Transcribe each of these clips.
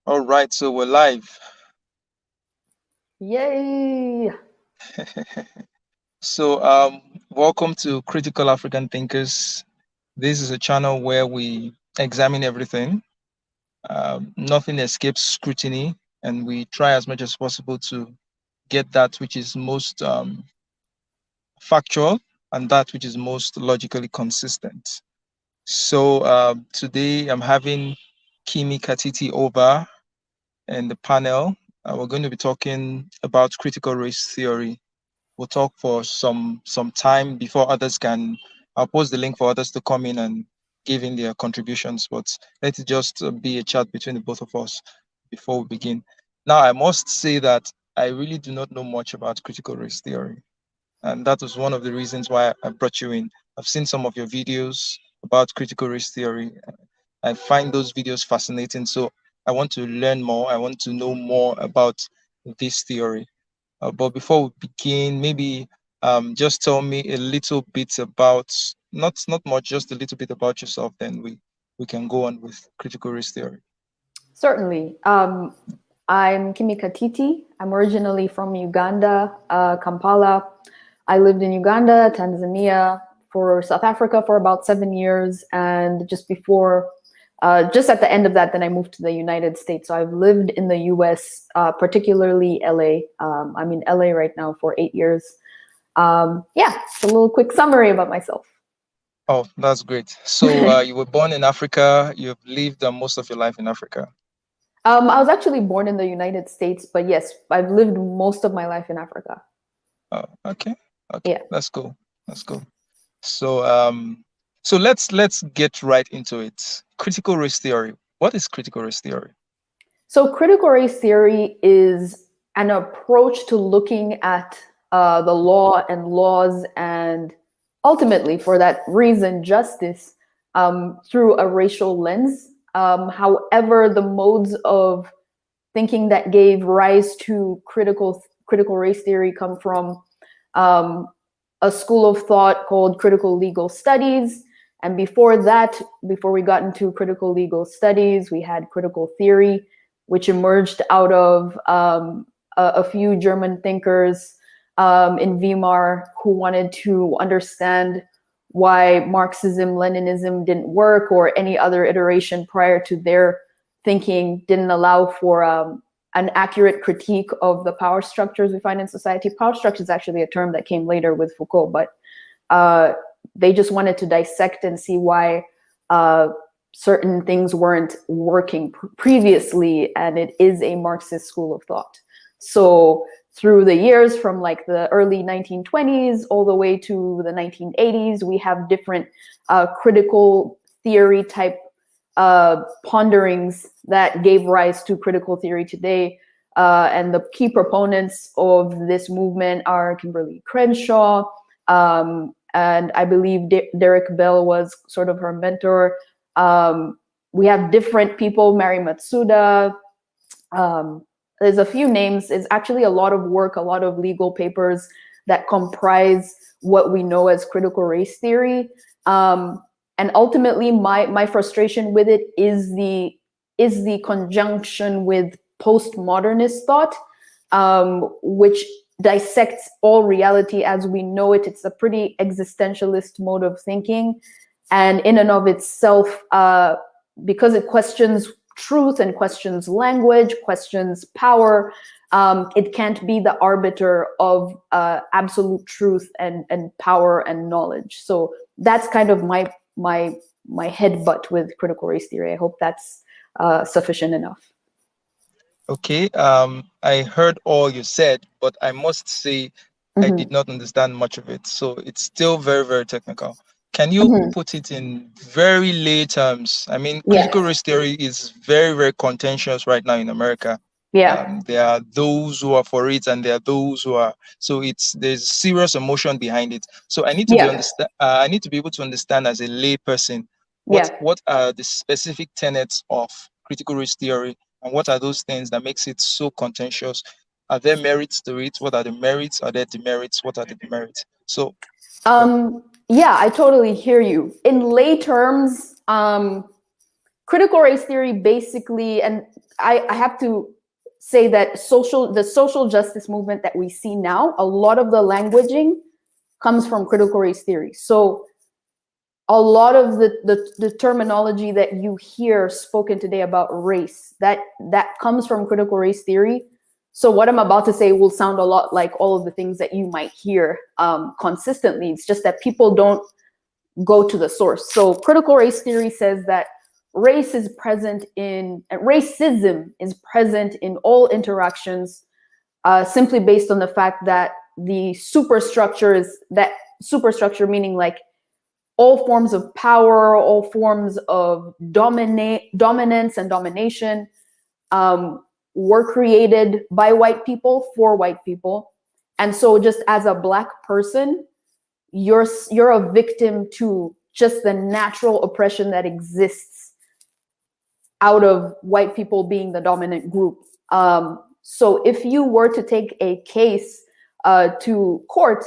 All right, so we're live. Yay! So, welcome to Critical African Thinkers. This is a channel where we examine everything. Nothing escapes scrutiny, and we try as much as possible to get that which is most factual and that which is most logically consistent. So, today I'm having Kimi Katiti over in the panel. We're going to be talking about critical race theory. We'll talk for some time before others can. I'll post the link for others to come in and give in their contributions. But let it just be a chat between the both of us before we begin. Now, I must say that I really do not know much about critical race theory, and that was one of the reasons why I brought you in. I've seen some of your videos about critical race theory. I find those videos fascinating. So I want to learn more. I want to know more about this theory. But before we begin, maybe just tell me a little bit about, not much, just a little bit about yourself. Then we can go on with critical race theory. Certainly. I'm Kimi Katiti. I'm originally from Uganda, Kampala. I lived in Uganda, Tanzania, for South Africa for about 7 years. And just at the end of that, then I moved to the United States. So I've lived in the US, particularly LA. I'm in LA right now for 8 years. Yeah, it's a little quick summary about myself. Oh, that's great. So you were born in Africa. You've lived most of your life in Africa. I was actually born in the United States, but yes, I've lived most of my life in Africa. Oh, okay, okay, Yeah. that's cool. That's cool. So let's get right into it. Critical race theory. What is critical race theory? So critical race theory is an approach to looking at the law and laws and ultimately, for that reason, justice through a racial lens. However, the modes of thinking that gave rise to critical race theory come from um, a school of thought called critical legal studies. And before that, before we got into critical legal studies, we had critical theory, which emerged out of a few German thinkers in Weimar who wanted to understand why Marxism, Leninism didn't work, or any other iteration prior to their thinking didn't allow for an accurate critique of the power structures we find in society. Power structure is actually a term that came later with Foucault, but they just wanted to dissect and see why certain things weren't working previously, and it is a Marxist school of thought. So through the years, from like the early 1920s all the way to the 1980s, we have different critical theory type ponderings that gave rise to critical theory today. And the key proponents of this movement are Kimberly Crenshaw, and I believe Derek Bell was sort of her mentor. We have different people, Mary Matsuda. There's a few names. It's actually a lot of work, a lot of legal papers that comprise what we know as critical race theory. And ultimately, my frustration with it is the conjunction with postmodernist thought, which dissects all reality as we know it. It's a pretty existentialist mode of thinking, and in and of itself, because it questions truth and questions language, questions power, it can't be the arbiter of absolute truth and power and knowledge. So that's kind of my headbutt with critical race theory. I hope that's sufficient enough. Okay, I heard all you said, but I must say I Mm-hmm. did not understand much of it. So it's still very, very technical. Can you Mm-hmm. put it in very lay terms? I mean, Yeah. critical race theory is very, very contentious right now in America. Yeah. There are those who are for it, and there are those who are. So there's serious emotion behind it. So I need to be Yeah. understand. I need to be able to understand as a lay person Yeah. what are the specific tenets of critical race theory, and what are those things that makes it so contentious? Are there merits to it? What are the merits? Are there demerits? What are the demerits? So, yeah. Yeah, I totally hear you. In lay terms, critical race theory basically, and I have to say that the social justice movement that we see now, a lot of the languaging comes from critical race theory. So a lot of the terminology that you hear spoken today about race, that comes from critical race theory. So what I'm about to say will sound a lot like all of the things that you might hear consistently. It's just that people don't go to the source. So critical race theory says that racism is present in all interactions, simply based on the fact that the superstructure meaning like all forms of power, all forms of dominance and domination were created by white people for white people. And so just as a Black person, you're a victim to just the natural oppression that exists out of white people being the dominant group. So if you were to take a case to court,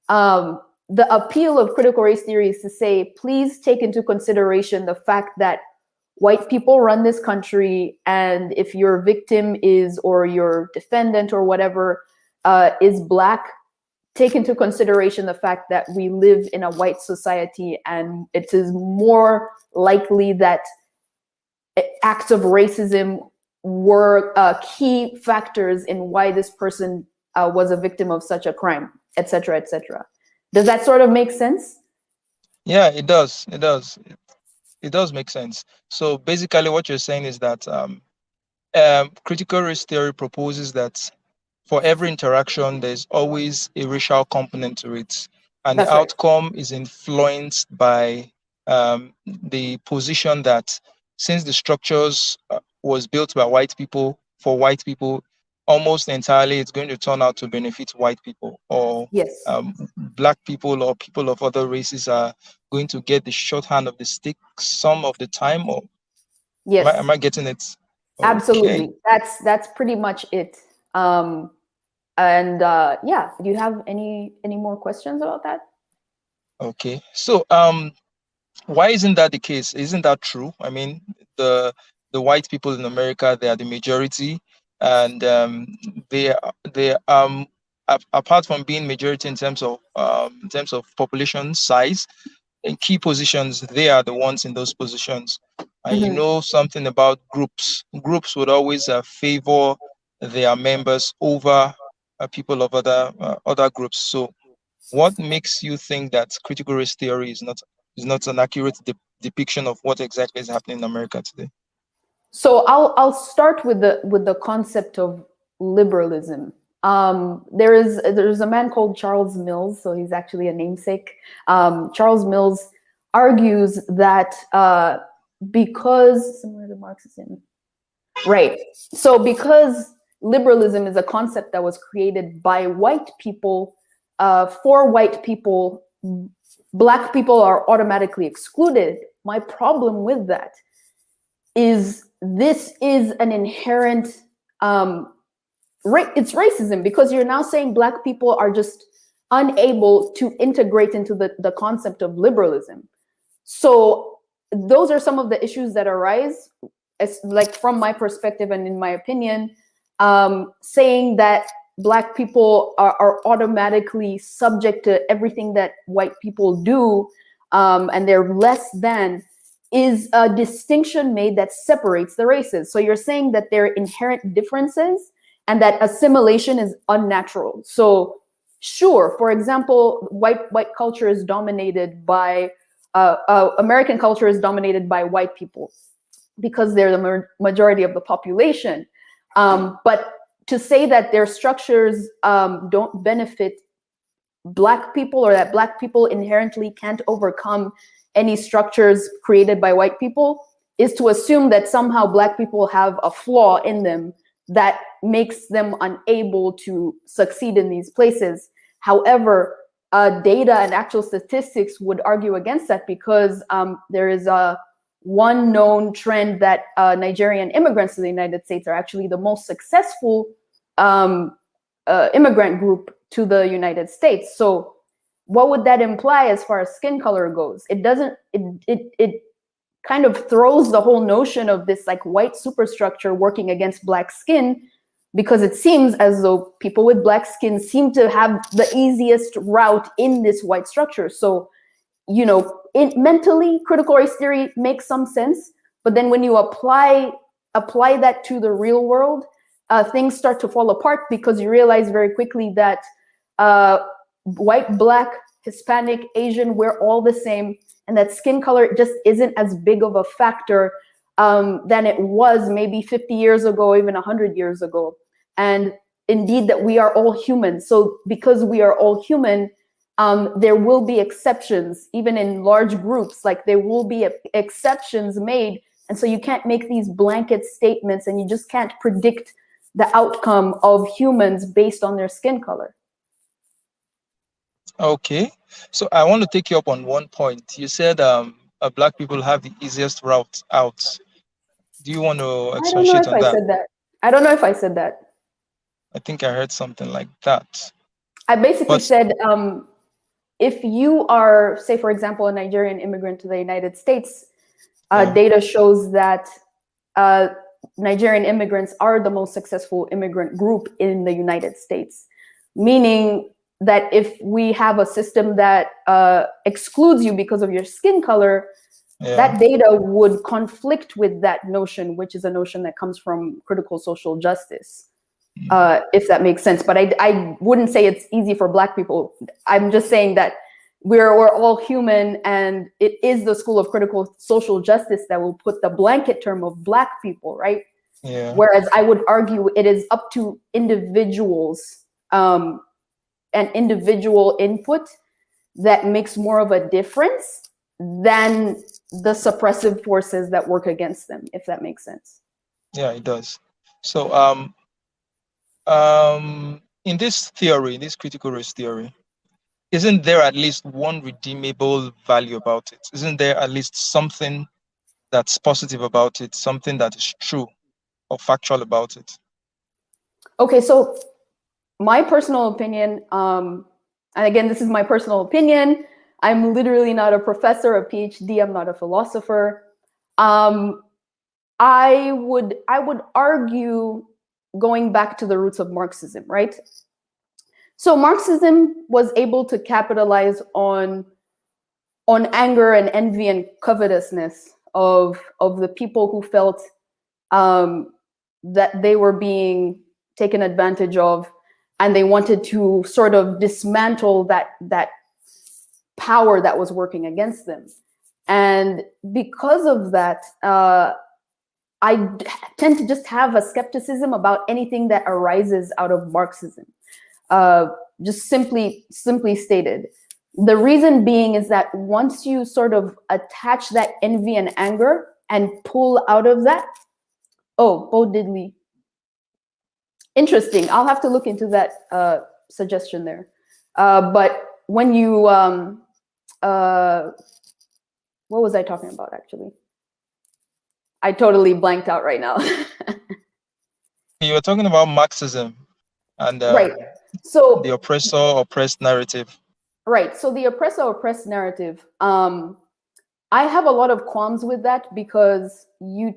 the appeal of critical race theory is to say, please take into consideration the fact that white people run this country, and if your victim is, or your defendant or whatever, is Black, take into consideration the fact that we live in a white society, and it is more likely that acts of racism were key factors in why this person was a victim of such a crime, etc., etc. Does that sort of make sense? Yeah, it does. It does. It does make sense. So basically, what you're saying is that critical race theory proposes that for every interaction, there's always a racial component to it, and That's the right. outcome is influenced by the position that, since the structures was built by white people for white people, almost entirely it's going to turn out to benefit white people, or Yes. Black people or people of other races are going to get the shorthand of the stick some of the time. Or Yes. am I getting it? Absolutely. Okay. That's pretty much it. Yeah, do you have any more questions about that? Okay. So why isn't that the case? Isn't that true? I mean, the white people in America, they are the majority, and they apart from being majority in terms of population size, in key positions, they are the ones in those positions. And you know something about groups. Groups would always favor their members over people of other groups. So what makes you think that critical race theory is not an accurate depiction of what exactly is happening in America today? So I'll start with the concept of liberalism. There's a man called Charles Mills, so he's actually a namesake. Charles Mills argues that because somewhere the Marxism, right? So because liberalism is a concept that was created by white people for white people, Black people are automatically excluded. My problem with that is this is an inherent it's racism, because you're now saying Black people are just unable to integrate into the concept of liberalism. So those are some of the issues that arise, as like from my perspective and in my opinion, saying that Black people are automatically subject to everything that white people do, and they're less than, is a distinction made that separates the races. So you're saying that there are inherent differences and that assimilation is unnatural. So sure, for example, white culture is dominated by, American culture is dominated by white people because they're the majority of the population. But to say that their structures don't benefit Black people, or that Black people inherently can't overcome any structures created by white people, is to assume that somehow Black people have a flaw in them that makes them unable to succeed in these places. However, data and actual statistics would argue against that, because there is one known trend that Nigerian immigrants to the United States are actually the most successful immigrant group to the United States. So what would that imply as far as skin color goes? It doesn't, it kind of throws the whole notion of this like white superstructure working against black skin, because it seems as though people with black skin seem to have the easiest route in this white structure. So, you know, mentally, critical race theory makes some sense, but then when you apply that to the real world, things start to fall apart, because you realize very quickly that white, black, Hispanic, Asian, we're all the same, and that skin color just isn't as big of a factor than it was maybe 50 years ago, even 100 years ago. And indeed that we are all human. So because we are all human, there will be exceptions, even in large groups, like there will be exceptions made. And so you can't make these blanket statements, and you just can't predict the outcome of humans based on their skin color. Okay, so I want to take you up on one point. You said black people have the easiest route out. Do you want to expatiate on that? I don't know if I said that. I think I heard something like that. I basically said, if you are, say, for example, a Nigerian immigrant to the United States, data shows that Nigerian immigrants are the most successful immigrant group in the United States, meaning that if we have a system that excludes you because of your skin color, that data would conflict with that notion, which is a notion that comes from critical social justice, if that makes sense. But I wouldn't say it's easy for black people. I'm just saying that we're all human, and it is the school of critical social justice that will put the blanket term of black people, right? Yeah. Whereas I would argue it is up to individuals and individual input that makes more of a difference than the suppressive forces that work against them, if that makes sense. Yeah, it does. So in this theory, this critical race theory, isn't there at least one redeemable value about it? Isn't there at least something that's positive about it, something that is true or factual about it? Okay, so my personal opinion, and again, this is my personal opinion, I'm literally not a professor, a PhD, I'm not a philosopher. I would argue going back to the roots of Marxism, right? So Marxism was able to capitalize on anger and envy and covetousness of the people who felt that they were being taken advantage of, and they wanted to sort of dismantle that power that was working against them. And because of that, I tend to just have a skepticism about anything that arises out of Marxism. Just simply stated. The reason being is that once you sort of attach that envy and anger and pull out of that, oh, Bo Diddley. Interesting. I'll have to look into that suggestion there. But when you, what was I talking about actually? I totally blanked out right now. You were talking about Marxism and right. So the oppressor-oppressed narrative. Right. So the oppressor-oppressed narrative, I have a lot of qualms with that, because you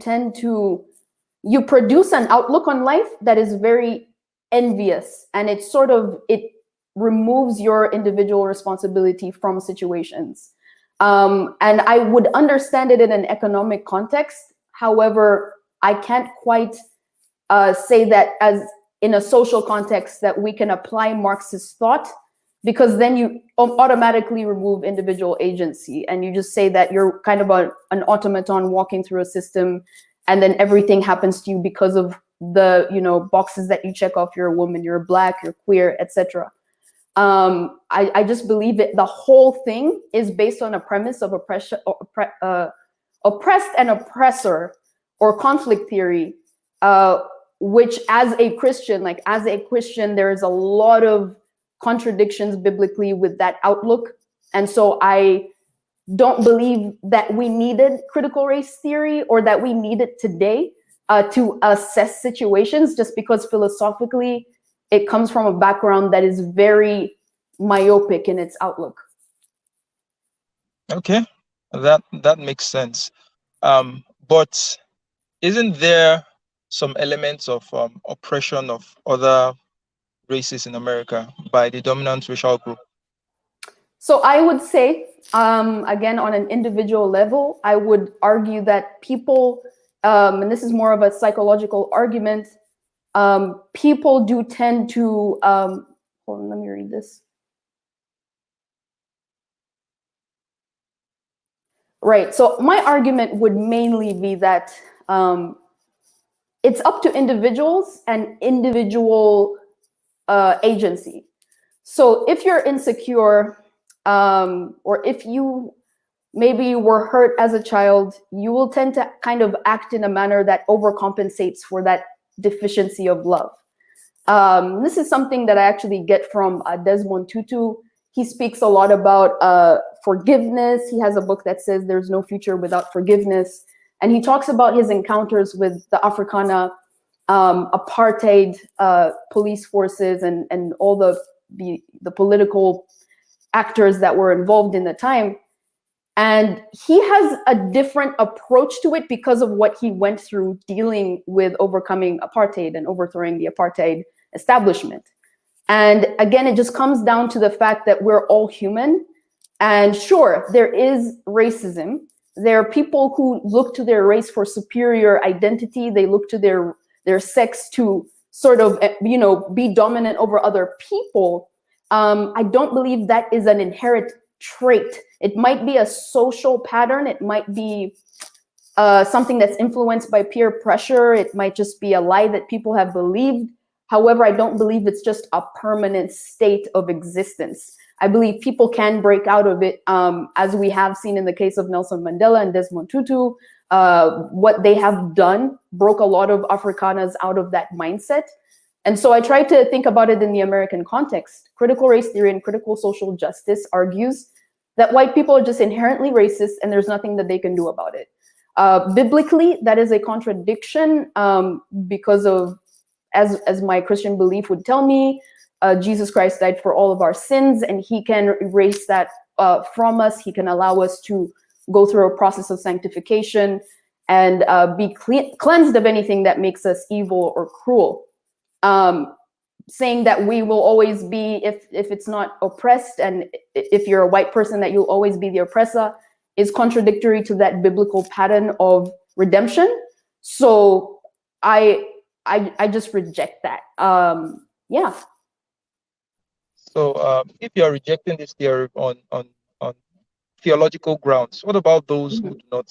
produce an outlook on life that is very envious, and it removes your individual responsibility from situations. And I would understand it in an economic context. However, I can't quite say that as in a social context that we can apply Marxist thought, because then you automatically remove individual agency, and you just say that you're kind of an automaton walking through a system, and then everything happens to you because of the boxes that you check off. You're a woman, you're black, you're queer, etc. I just believe it. The whole thing is based on a premise of oppression, oppressed and oppressor, or conflict theory, which as a Christian, there is a lot of contradictions biblically with that outlook. And so I don't believe that we needed critical race theory, or that we need it today to assess situations, just because philosophically it comes from a background that is very myopic in its outlook. Okay, that makes sense. But isn't there some elements of oppression of other races in America by the dominant racial group? So I would say, again, on an individual level, I would argue that people, and this is more of a psychological argument, people do tend to, hold on, let me read this. Right, so my argument would mainly be that it's up to individuals and individual agency. So if you're insecure, or if you maybe were hurt as a child, you will tend to kind of act in a manner that overcompensates for that deficiency of love. This is something that I actually get from Desmond Tutu. He speaks a lot about forgiveness. He has a book that says there's no future without forgiveness. And he talks about his encounters with the Africana apartheid police forces and all the political actors that were involved in the time. And he has a different approach to it because of what he went through dealing with overcoming apartheid and overthrowing the apartheid establishment. And again, it just comes down to the fact that we're all human. And sure, there is racism. There are people who look to their race for superior identity. They look to their sex to sort of, be dominant over other people. I don't believe that is an inherent trait. It might be a social pattern. It might be something that's influenced by peer pressure. It might just be a lie that people have believed. However, I don't believe it's just a permanent state of existence. I believe people can break out of it, as we have seen in the case of Nelson Mandela and Desmond Tutu. What they have done broke a lot of Afrikaners out of that mindset. And so I try to think about it in the American context. Critical race theory and critical social justice argues that white people are just inherently racist and there's nothing that they can do about it. Biblically, that is a contradiction because of, as my Christian belief would tell me, Jesus Christ died for all of our sins, and he can erase that from us. He can allow us to go through a process of sanctification and be cleansed of anything that makes us evil or cruel. Saying that we will always be, if it's not oppressed, and if you're a white person, that you'll always be the oppressor, is contradictory to that biblical pattern of redemption. So I just reject that. Yeah. So if you're rejecting this theory on theological grounds, what about those who do not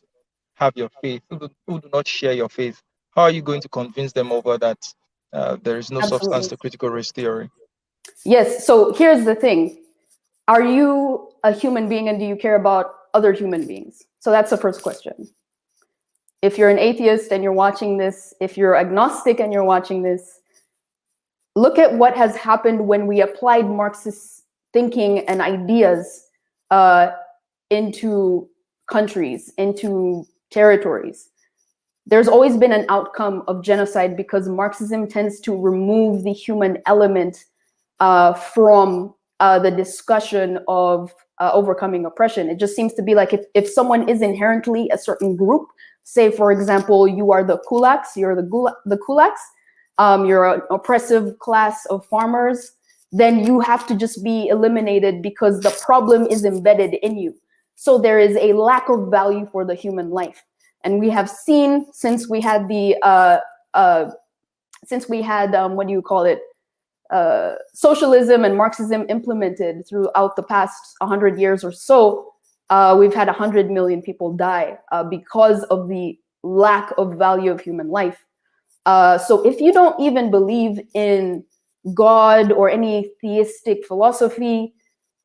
have your faith, who do not share your faith? How are you going to convince them over that there is no substance to critical race theory? Yes, so here's the thing. Are you a human being and do you care about other human beings? So that's the first question. If you're an atheist and you're watching this, if you're agnostic and you're watching this, look at what has happened when we applied Marxist thinking and ideas into countries, into territories. There's always been an outcome of genocide because Marxism tends to remove the human element from the discussion of overcoming oppression. It just seems to be like if someone is inherently a certain group, say, for example, you are the kulaks, you're the kulaks, you're an oppressive class of farmers, then you have to just be eliminated because the problem is embedded in you. So there is a lack of value for the human life. And we have seen since we had socialism and Marxism implemented throughout the past 100 years or so, we've had 100 million people die because of the lack of value of human life. So if you don't even believe in God or any theistic philosophy,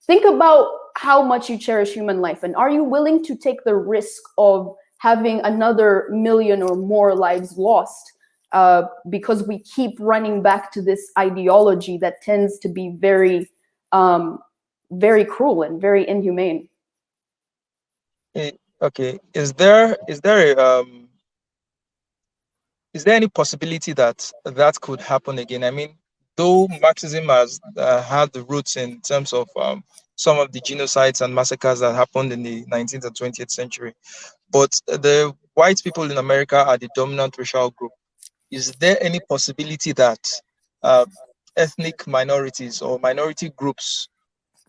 think about how much you cherish human life. And are you willing to take the risk of having another million or more lives lost because we keep running back to this ideology that tends to be very, very cruel and very inhumane? Okay. Is there any possibility that could happen again? I mean, though Marxism has had the roots in terms of some of the genocides and massacres that happened in the 19th and 20th century, but white people in America are the dominant racial group, is there any possibility that uh, ethnic minorities or minority groups,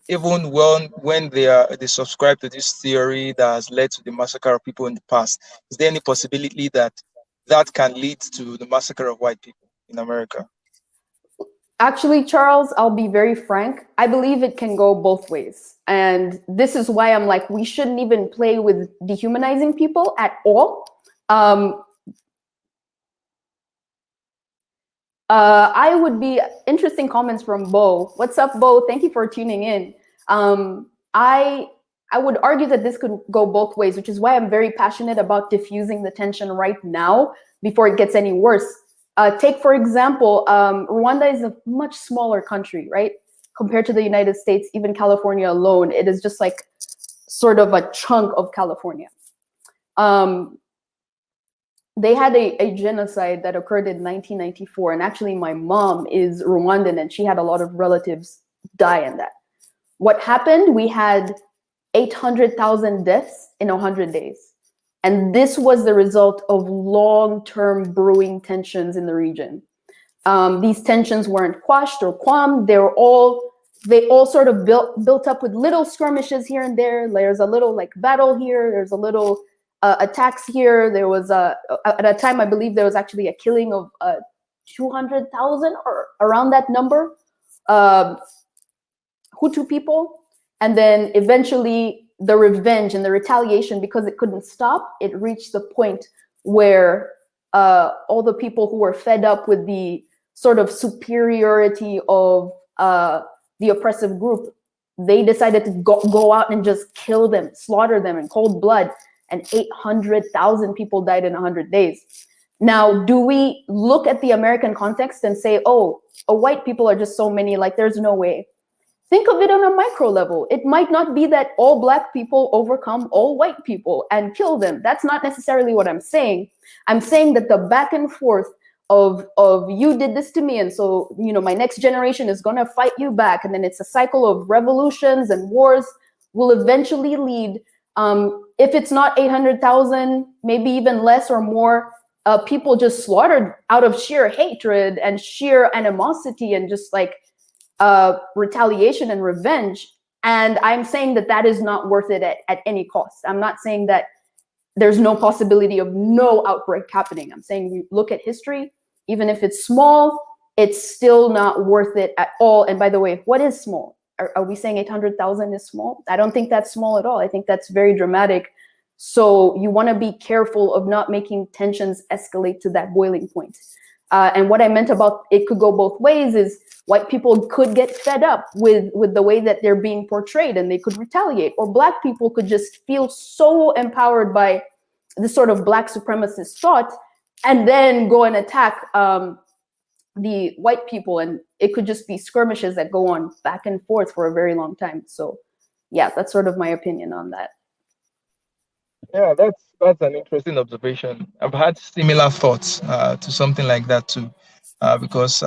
even when they subscribe to this theory that has led to the massacre of people in the past, is there any possibility that that can lead to the massacre of white people in America? Actually, Charles, I'll be very frank. I believe it can go both ways. And this is why I'm like, we shouldn't even play with dehumanizing people at all. I would be interesting comments from Bo. What's up, Bo? Thank you for tuning in. I would argue that this could go both ways, which is why I'm very passionate about diffusing the tension right now before it gets any worse. Take, for example, Rwanda is a much smaller country, right? Compared to the United States, even California alone, it is just like sort of a chunk of California. They had a genocide that occurred in 1994. And actually my mom is Rwandan and she had a lot of relatives die in that. What happened? We had 800,000 deaths in 100 days. And this was the result of long-term brewing tensions in the region. These tensions weren't quashed or calmed. They all sort of built up with little skirmishes here and there. There's a little like battle here. There's a little attacks here. There was at a time, I believe there was actually a killing of 200,000 or around that number, Hutu people. And then eventually the revenge and the retaliation, because it couldn't stop, it reached the point where all the people who were fed up with the sort of superiority of the oppressive group, they decided to go out and just kill them, slaughter them in cold blood, and 800,000 people died in 100 days. Now, do we look at the American context and say, oh, white people are just so many, like there's no way? Think of it on a micro level. It might not be that all Black people overcome all white people and kill them. That's not necessarily what I'm saying. I'm saying that the back and forth of you did this to me, and so my next generation is gonna fight you back, and then it's a cycle of revolutions and wars will eventually lead, if it's not 800,000, maybe even less or more, people just slaughtered out of sheer hatred and sheer animosity and just like retaliation and revenge. And I'm saying that that is not worth it at any cost. I'm not saying that there's no possibility of no outbreak happening. I'm saying we look at history, even if it's small, it's still not worth it at all. And by the way, what is small? Are we saying 800,000 is small? I don't think that's small at all. I think that's very dramatic. So you want to be careful of not making tensions escalate to that boiling point. And what I meant about it could go both ways is white people could get fed up with the way that they're being portrayed and they could retaliate, or Black people could just feel so empowered by this sort of Black supremacist thought and then go and attack the white people, and it could just be skirmishes that go on back and forth for a very long time. So yeah, that's sort of my opinion on that. Yeah, that's an interesting observation. I've had similar thoughts to something like that too, because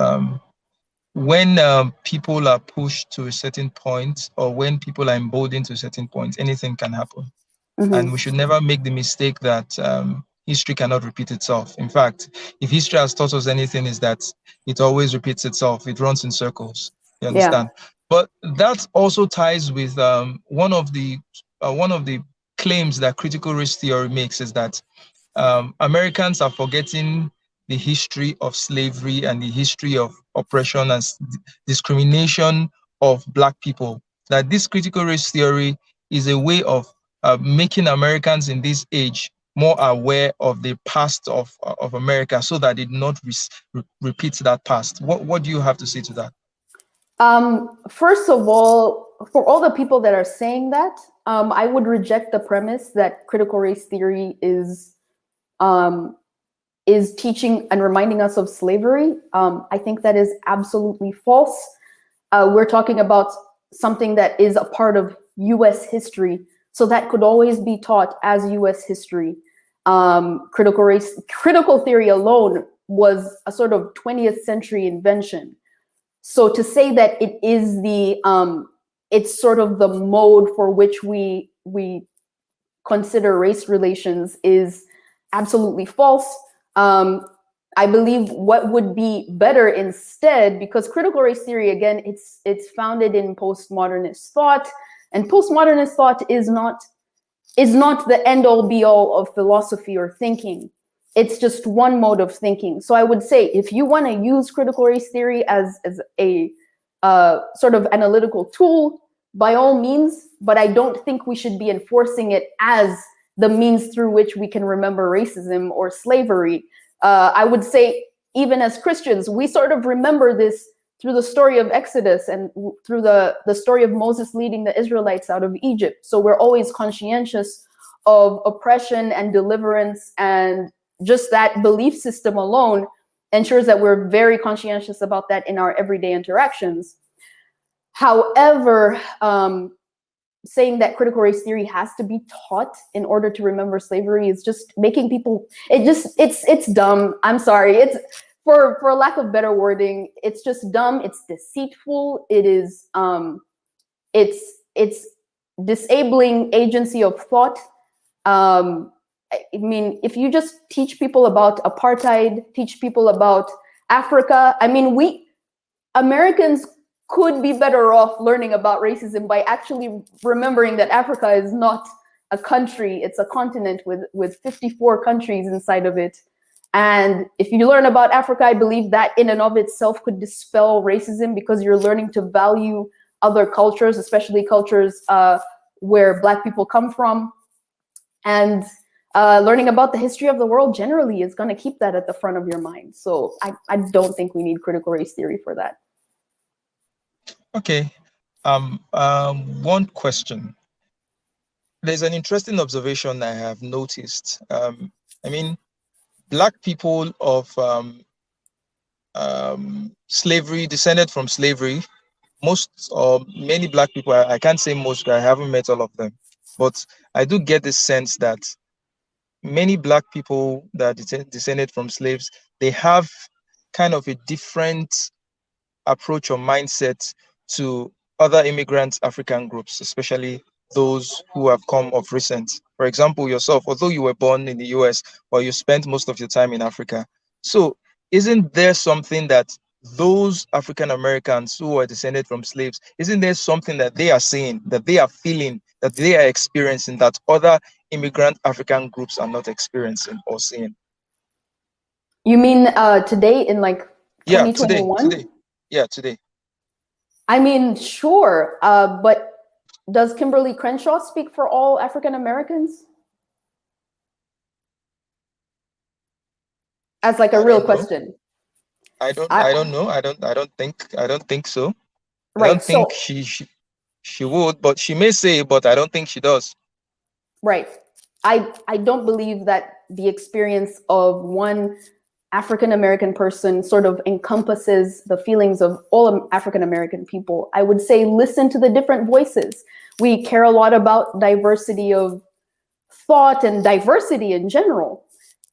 when people are pushed to a certain point, or when people are emboldened to a certain point, anything can happen. Mm-hmm. And we should never make the mistake that history cannot repeat itself. In fact, if history has taught us anything, is that it always repeats itself. It runs in circles. You understand? Yeah. But that also ties with one of the claims that critical race theory makes, is that Americans are forgetting the history of slavery and the history of oppression and discrimination of Black people. That this critical race theory is a way of making Americans in this age more aware of the past of America, so that it not repeats that past. What do you have to say to that? First of all, for all the people that are saying that, I would reject the premise that critical race theory is teaching and reminding us of slavery. I think that is absolutely false. We're talking about something that is a part of US history, so that could always be taught as US history. Critical theory alone was a sort of 20th century invention. So to say that it is it's sort of the mode for which we consider race relations is absolutely false. I believe what would be better instead, because critical race theory, again, it's founded in postmodernist thought, and postmodernist thought is not the end all be all of philosophy or thinking. It's just one mode of thinking. So I would say if you want to use critical race theory as a sort of analytical tool, by all means, but I don't think we should be enforcing it as the means through which we can remember racism or slavery. I would say even as Christians, we sort of remember this through the story of Exodus and through the story of Moses leading the Israelites out of Egypt. So we're always conscientious of oppression and deliverance, and just that belief system alone ensures that we're very conscientious about that in our everyday interactions. However, saying that critical race theory has to be taught in order to remember slavery is just making people, it's dumb. I'm sorry. It's for lack of better wording, it's just dumb. It's deceitful. It is, it's disabling agency of thought. I mean, if you just teach people about apartheid, teach people about Africa, I mean, we Americans could be better off learning about racism by actually remembering that Africa is not a country, it's a continent with 54 countries inside of it. And if you learn about Africa, I believe that in and of itself could dispel racism, because you're learning to value other cultures, especially cultures where Black people come from. And learning about the history of the world generally is going to keep that at the front of your mind. So I don't think we need critical race theory for that. Okay. One question. There's an interesting observation I have noticed. I mean, Black people of slavery, descended from slavery, most or many Black people, I can't say most, I haven't met all of them, but I do get this sense that many Black people that descended from slaves, they have kind of a different approach or mindset to other immigrant African groups, especially those who have come of recent. For example, yourself, although you were born in the US, but you spent most of your time in Africa. So isn't there something that those African Americans who are descended from slaves, isn't there something that they are seeing, that they are feeling, that they are experiencing, that other immigrant African groups are not experiencing or seeing? You mean today in like 2021? Today. Yeah, today. I mean, sure, but does Kimberly Crenshaw speak for all African Americans? As like a real question. I don't know. I don't think so. Right. I don't think she would, but she may say, but I don't think she does. Right. I don't believe that the experience of one African American person sort of encompasses the feelings of all African American people. I would say listen to the different voices. We care a lot about diversity of thought and diversity in general.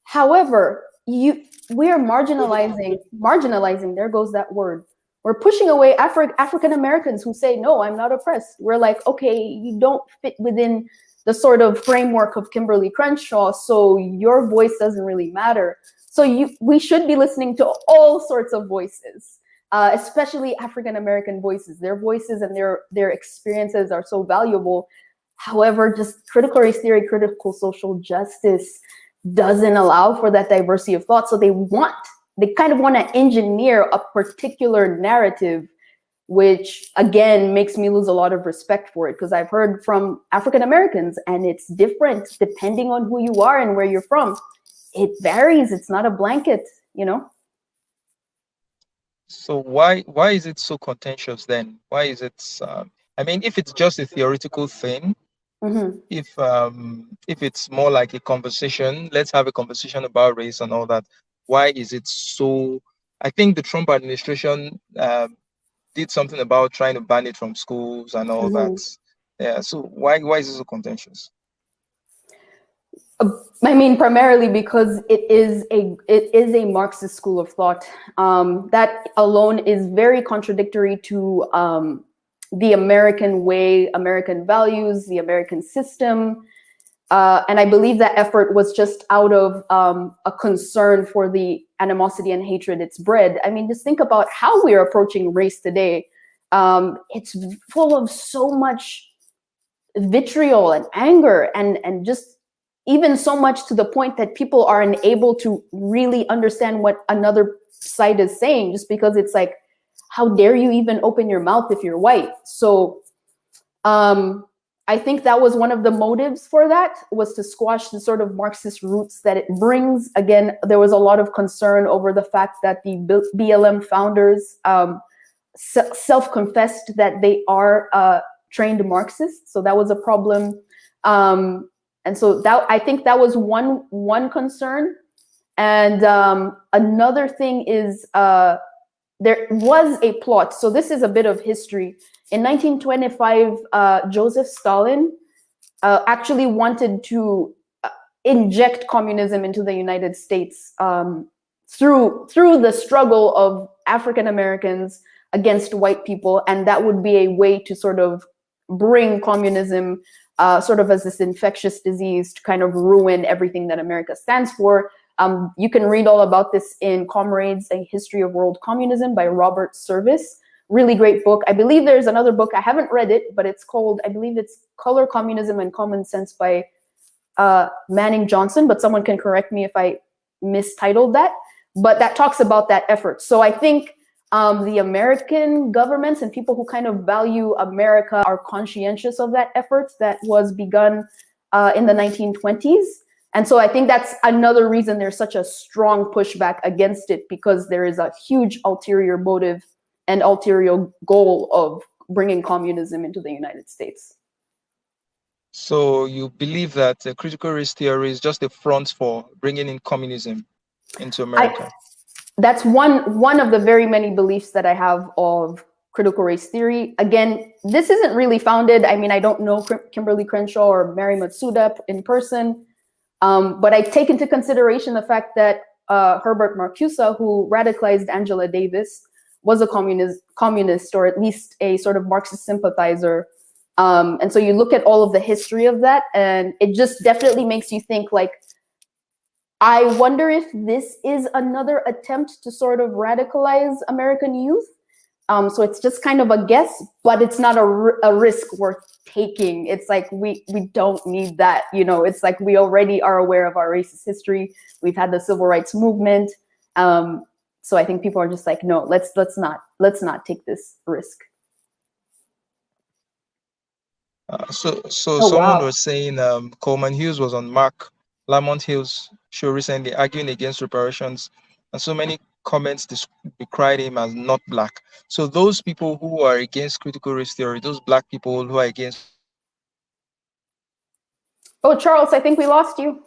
However, we are marginalizing, there goes that word. We're pushing away African Americans who say, no, I'm not oppressed. We're like, okay, you don't fit within the sort of framework of Kimberly Crenshaw, so your voice doesn't really matter. So we should be listening to all sorts of voices, especially African American voices. Their voices and their experiences are so valuable. However, just critical race theory, critical social justice doesn't allow for that diversity of thought. So they kind of want to engineer a particular narrative, which again makes me lose a lot of respect for it, because I've heard from African Americans and it's different depending on who you are and where you're from. It varies. It's not a blanket, you know? So why is it so contentious then? Why is it, I mean, if it's just a theoretical thing, if it's more like a conversation, let's have a conversation about race and all that. Why is it so? I think the Trump administration did something about trying to ban it from schools and all that. Yeah. So why is it so contentious? I mean, primarily because it is a Marxist school of thought. That alone is very contradictory to the American way, American values, the American system. And I believe that effort was just out of a concern for the animosity and hatred it's bred. I mean, just think about how we're approaching race today. It's full of so much vitriol and anger, and just even so much to the point that people are unable to really understand what another side is saying, just because it's like, how dare you even open your mouth if you're white? So I think that was one of the motives for that, was to squash the sort of Marxist roots that it brings. Again, there was a lot of concern over the fact that the BLM founders self-confessed that they are trained Marxists, so that was a problem. And so that, I think that was one concern. And another thing is there was a plot. So this is a bit of history. In 1925, Joseph Stalin actually wanted to inject communism into the United States through the struggle of African Americans against white people, and that would be a way to sort of bring communism sort of as this infectious disease to kind of ruin everything that America stands for. You can read all about this in Comrades, A History of World Communism by Robert Service. Really great book. I believe there's another book, I haven't read it, but it's called, I believe it's Color, Communism, and Common Sense by Manning Johnson, but someone can correct me if I mistitled that. But that talks about that effort. So I think the American governments and people who kind of value America are conscientious of that effort that was begun in the 1920s. And so I think that's another reason there's such a strong pushback against it, because there is a huge ulterior motive and ulterior goal of bringing communism into the United States. So you believe that critical race theory is just a front for bringing in communism into America? That's one of the very many beliefs that I have of critical race theory. Again, this isn't really founded. I mean, I don't know Kimberly Crenshaw or Mary Matsuda in person, but I take into consideration the fact that Herbert Marcuse, who radicalized Angela Davis, was a communist, or at least a sort of Marxist sympathizer. And so you look at all of the history of that, and it just definitely makes you think, like, I wonder if this is another attempt to sort of radicalize American youth. So it's just kind of a guess, but it's not a risk worth taking. It's like, we don't need that, you know. It's like, we already are aware of our racist history. We've had the civil rights movement. So I think people are just like, no, let's not take this risk. So someone was saying Coleman Hughes was on Mark Lamont Hill's show recently arguing against reparations, and so many comments decried him as not black. So those people who are against critical race theory, those black people who are against... Oh, Charles, I think we lost you.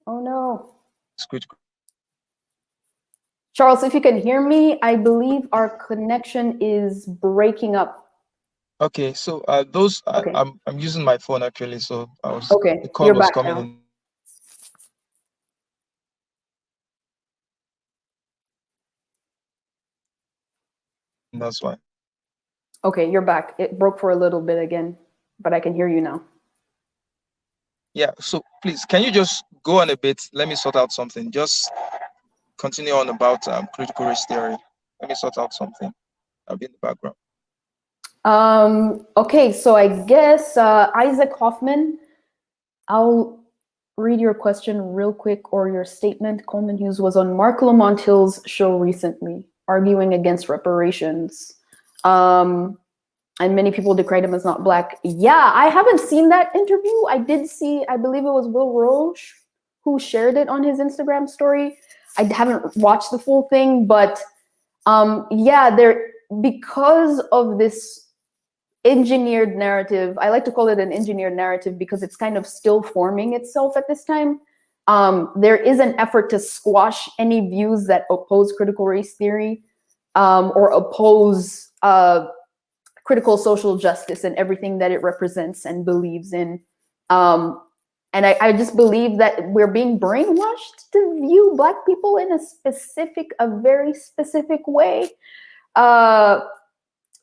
Oh no. Charles, if you can hear me, I believe our connection is breaking up. Okay, so okay. I'm using my phone actually, so I was okay. The call was coming in. That's why. Okay, you're back. It broke for a little bit again, but I can hear you now. Yeah, so please, can you just go on a bit? Let me sort out something. Just continue on about critical race theory. Let me sort out something. I'll be in the background. Okay, so I guess Isaac Hoffman, I'll read your question real quick, or your statement. Coleman Hughes was on Mark Lamont Hill's show recently, arguing against reparations. And many people decried him as not black. Yeah, I haven't seen that interview. I did see, I believe it was Will Roche who shared it on his Instagram story. I haven't watched the full thing, but yeah, because of this engineered narrative, I like to call it an engineered narrative because it's kind of still forming itself at this time. There is an effort to squash any views that oppose critical race theory or oppose critical social justice and everything that it represents and believes in. And I just believe that we're being brainwashed to view Black people in a very specific way.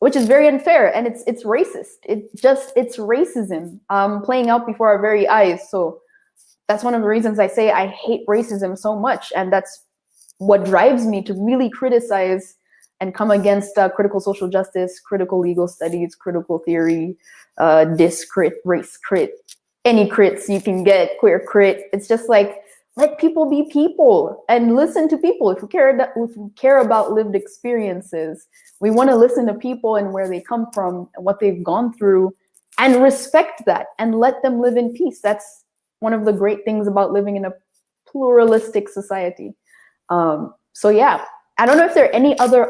which is very unfair, and it's racist. It's racism playing out before our very eyes. So that's one of the reasons I say I hate racism so much, and that's what drives me to really criticize and come against critical social justice, critical legal studies, critical theory, dis crit, race crit, any crits you can get, queer crit. It's just like, let people be people and listen to people. If we care about lived experiences, we want to listen to people and where they come from and what they've gone through, and respect that and let them live in peace. That's one of the great things about living in a pluralistic society. So yeah, I don't know if there are any other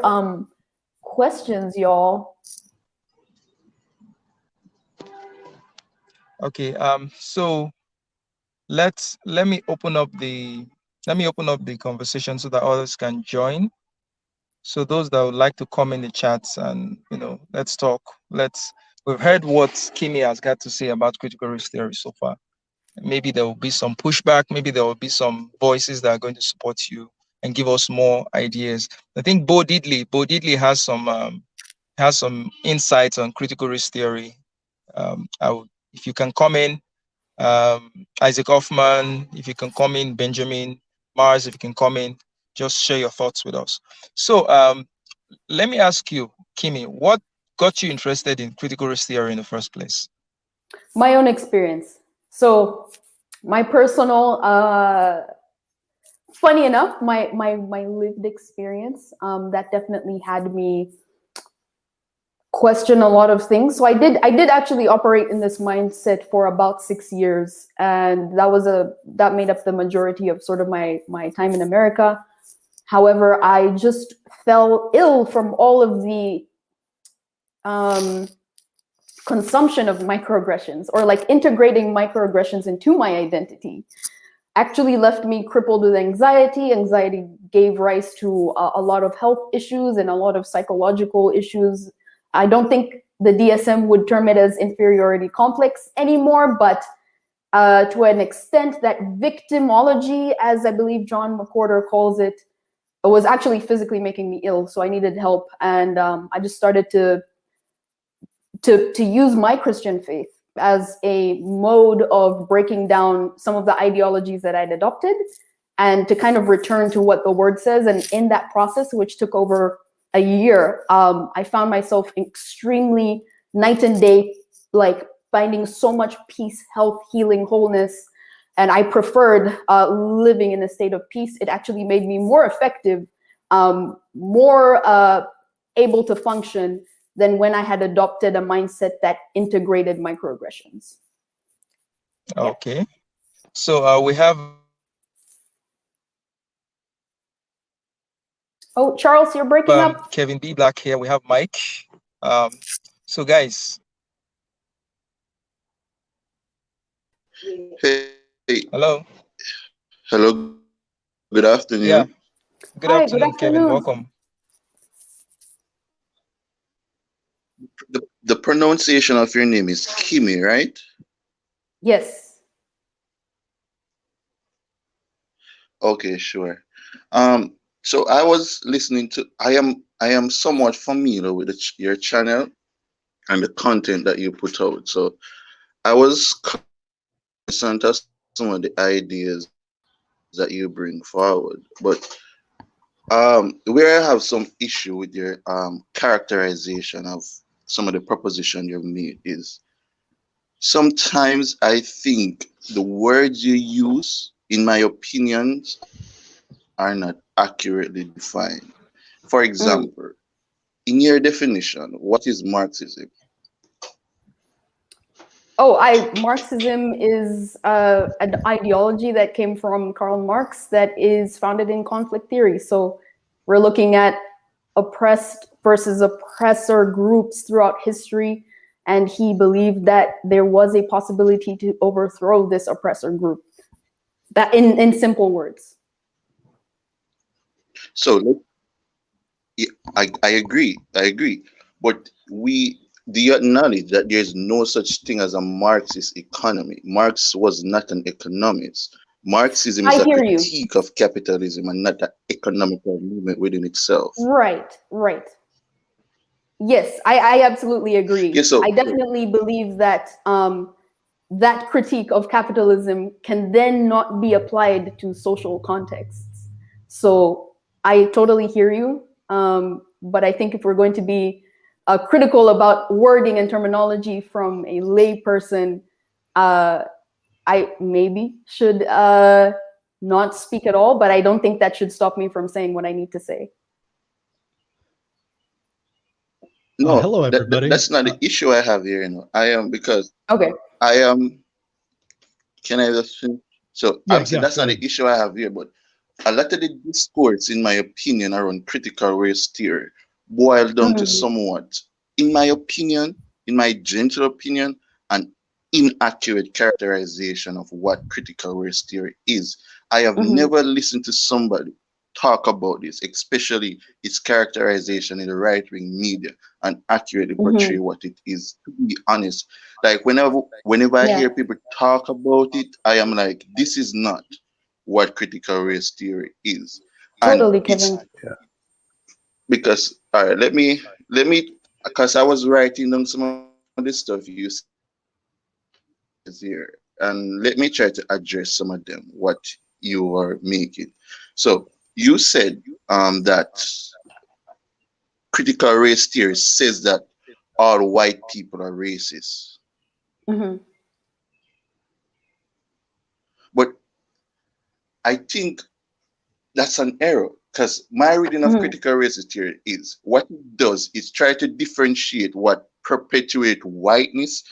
questions, y'all. Okay. So let me open up the conversation so that others can join. So those that would like to come in the chats and let's talk. We've heard what Kimi has got to say about critical race theory so far. Maybe there will be some pushback. Maybe there will be some voices that are going to support you and give us more ideas. I think Bo Diddley has some insights on critical race theory. If you can come in, Isaac Hoffman, if you can come in, Benjamin Mars, if you can come in, just share your thoughts with us. So let me ask you, Kimi, what got you interested in critical race theory in the first place? My own experience. So my personal, funny enough, my lived experience, that definitely had me question a lot of things. So I did actually operate in this mindset for about 6 years, and that made up the majority of sort of my time in America. However, I just fell ill from all of the consumption of microaggressions, or like integrating microaggressions into my identity. Actually left me crippled with anxiety. Anxiety gave rise to a lot of health issues and a lot of psychological issues. I don't think the DSM would term it as inferiority complex anymore, but to an extent, that victimology, as I believe John McWhorter calls it, was actually physically making me ill. So I needed help, and I just started to use my Christian faith as a mode of breaking down some of the ideologies that I'd adopted, and to kind of return to what the word says. And in that process, which took over a year, I found myself extremely night and day, like finding so much peace, health, healing, wholeness. And I preferred living in a state of peace. It actually made me more effective, more able to function than when I had adopted a mindset that integrated microaggressions. Okay. Yeah. So we have... Oh, Charles, you're breaking up. Kevin B. Black here. We have Mike. So guys. Hey. Hello. Hello. Good afternoon. Yeah. Good Hi, afternoon, Kevin. Welcome. The pronunciation of your name is Kimi, right? Yes. Okay, sure. So I was listening to. I am somewhat familiar with your channel and the content that you put out. So I was concerned as some of the ideas that you bring forward, but where I have some issue with your characterization of some of the proposition you've made is sometimes I think the words you use, in my opinions, are not accurately defined. For example, in your definition, what is Marxism? Marxism is an ideology that came from Karl Marx that is founded in conflict theory. So we're looking at oppressed versus oppressor groups throughout history. And he believed that there was a possibility to overthrow this oppressor group. That in simple words. So I agree. But do you acknowledge that there's no such thing as a Marxist economy? Marx was not an economist. Marxism is a critique of capitalism and not an economical movement within itself. Right. Yes, I absolutely agree. Yeah, so I definitely believe that that critique of capitalism can then not be applied to social contexts. So I totally hear you. But I think if we're going to be critical about wording and terminology from a lay person, I maybe should not speak at all, but I don't think that should stop me from saying what I need to say. no, Hello, everybody. that's not the issue I have here. I am because Okay. I am. Can I just finish? So I'm saying that's go not the ahead. issue I have here, but a lot of the discourse, in my opinion, around critical race theory boil down to somewhat, in my opinion, in my gentle opinion, an inaccurate characterization of what critical race theory is. I have never listened to somebody talk about this, especially its characterization in the right-wing media, and accurately portray what it is. To be honest, like whenever I Yeah. hear people talk about it, I am like, this is not what critical race theory is. And Totally, it's Kevin. because, all right, let me because I was writing down some of the stuff you said here, and let me try to address some of them what you are making. So you said that critical race theory says that all white people are racist, Hmm. but I think that's an error, because my reading of critical race theory is what it does is try to differentiate what perpetuate whiteness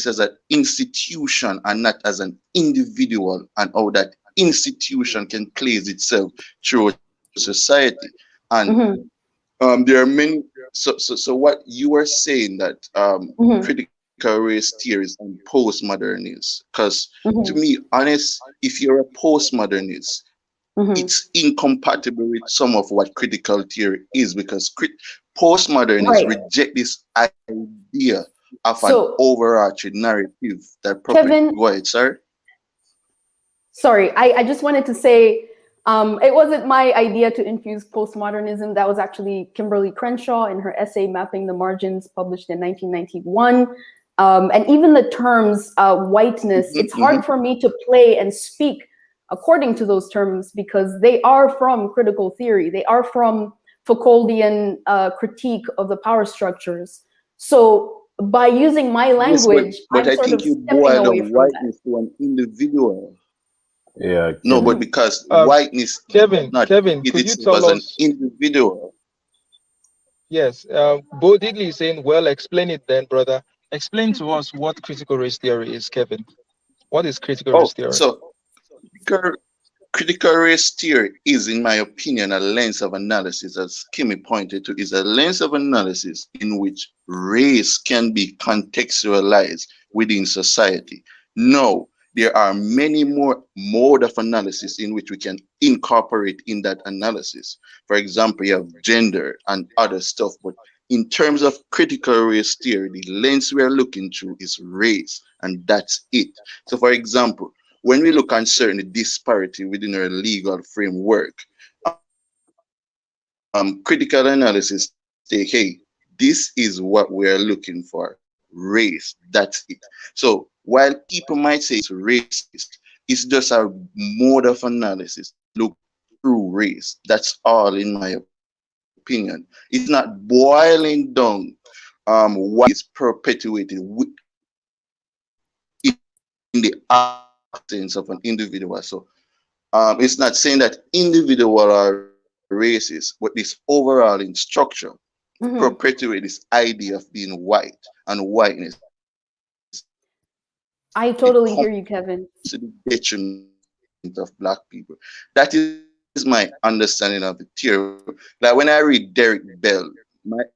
as an institution and not as an individual, and how that institution can place itself through society. And there are many. So what you are saying that critical race theories and postmodernists, because to me, honest, if you're a postmodernist, it's incompatible with some of what critical theory is, because postmodernists Right. reject this idea of an So, overarching narrative that Kevin, go ahead, sir. sorry, I just wanted to say it wasn't my idea to infuse postmodernism. That was actually Kimberly Crenshaw in her essay Mapping the Margins, published in 1991. And even the terms whiteness, it's hard for me to play and speak according to those terms because they are from critical theory. They are from Foucauldian critique of the power structures. So by using my Yes, language, but I'm I sort think of you stepping boil away down from that. whiteness to an individual. Yeah, No, but Kevin. because whiteness Kevin, not Kevin, it could you itself tell as an us? individual. Yes, Bo Diddley is saying, well, explain it then, brother. Explain to us what critical race theory is, Kevin. What is critical race Oh, theory? so critical critical race theory is, in my opinion, a lens of analysis, as Kimmy pointed to, is a lens of analysis in which race can be contextualized within society. No, there are many more mode of analysis in which we can incorporate in that analysis. For example, you have gender and other stuff, but in terms of critical race theory, the lens we are looking through is race, and that's it. So, for example, when we look at certain disparity within our legal framework, critical analysis say, hey, this is what we're looking for, race, that's it. So while people might say it's racist, it's just a mode of analysis, look through race. That's all, in my opinion. It's not boiling down what is perpetuated in the absence of an individual. So it's not saying that individual are racist, but this overall in structure perpetuate this idea of being white and whiteness. I It totally comes hear you, Kevin. to the detriment of black people. That is my understanding of the theory. Like when I read Derek Bell, like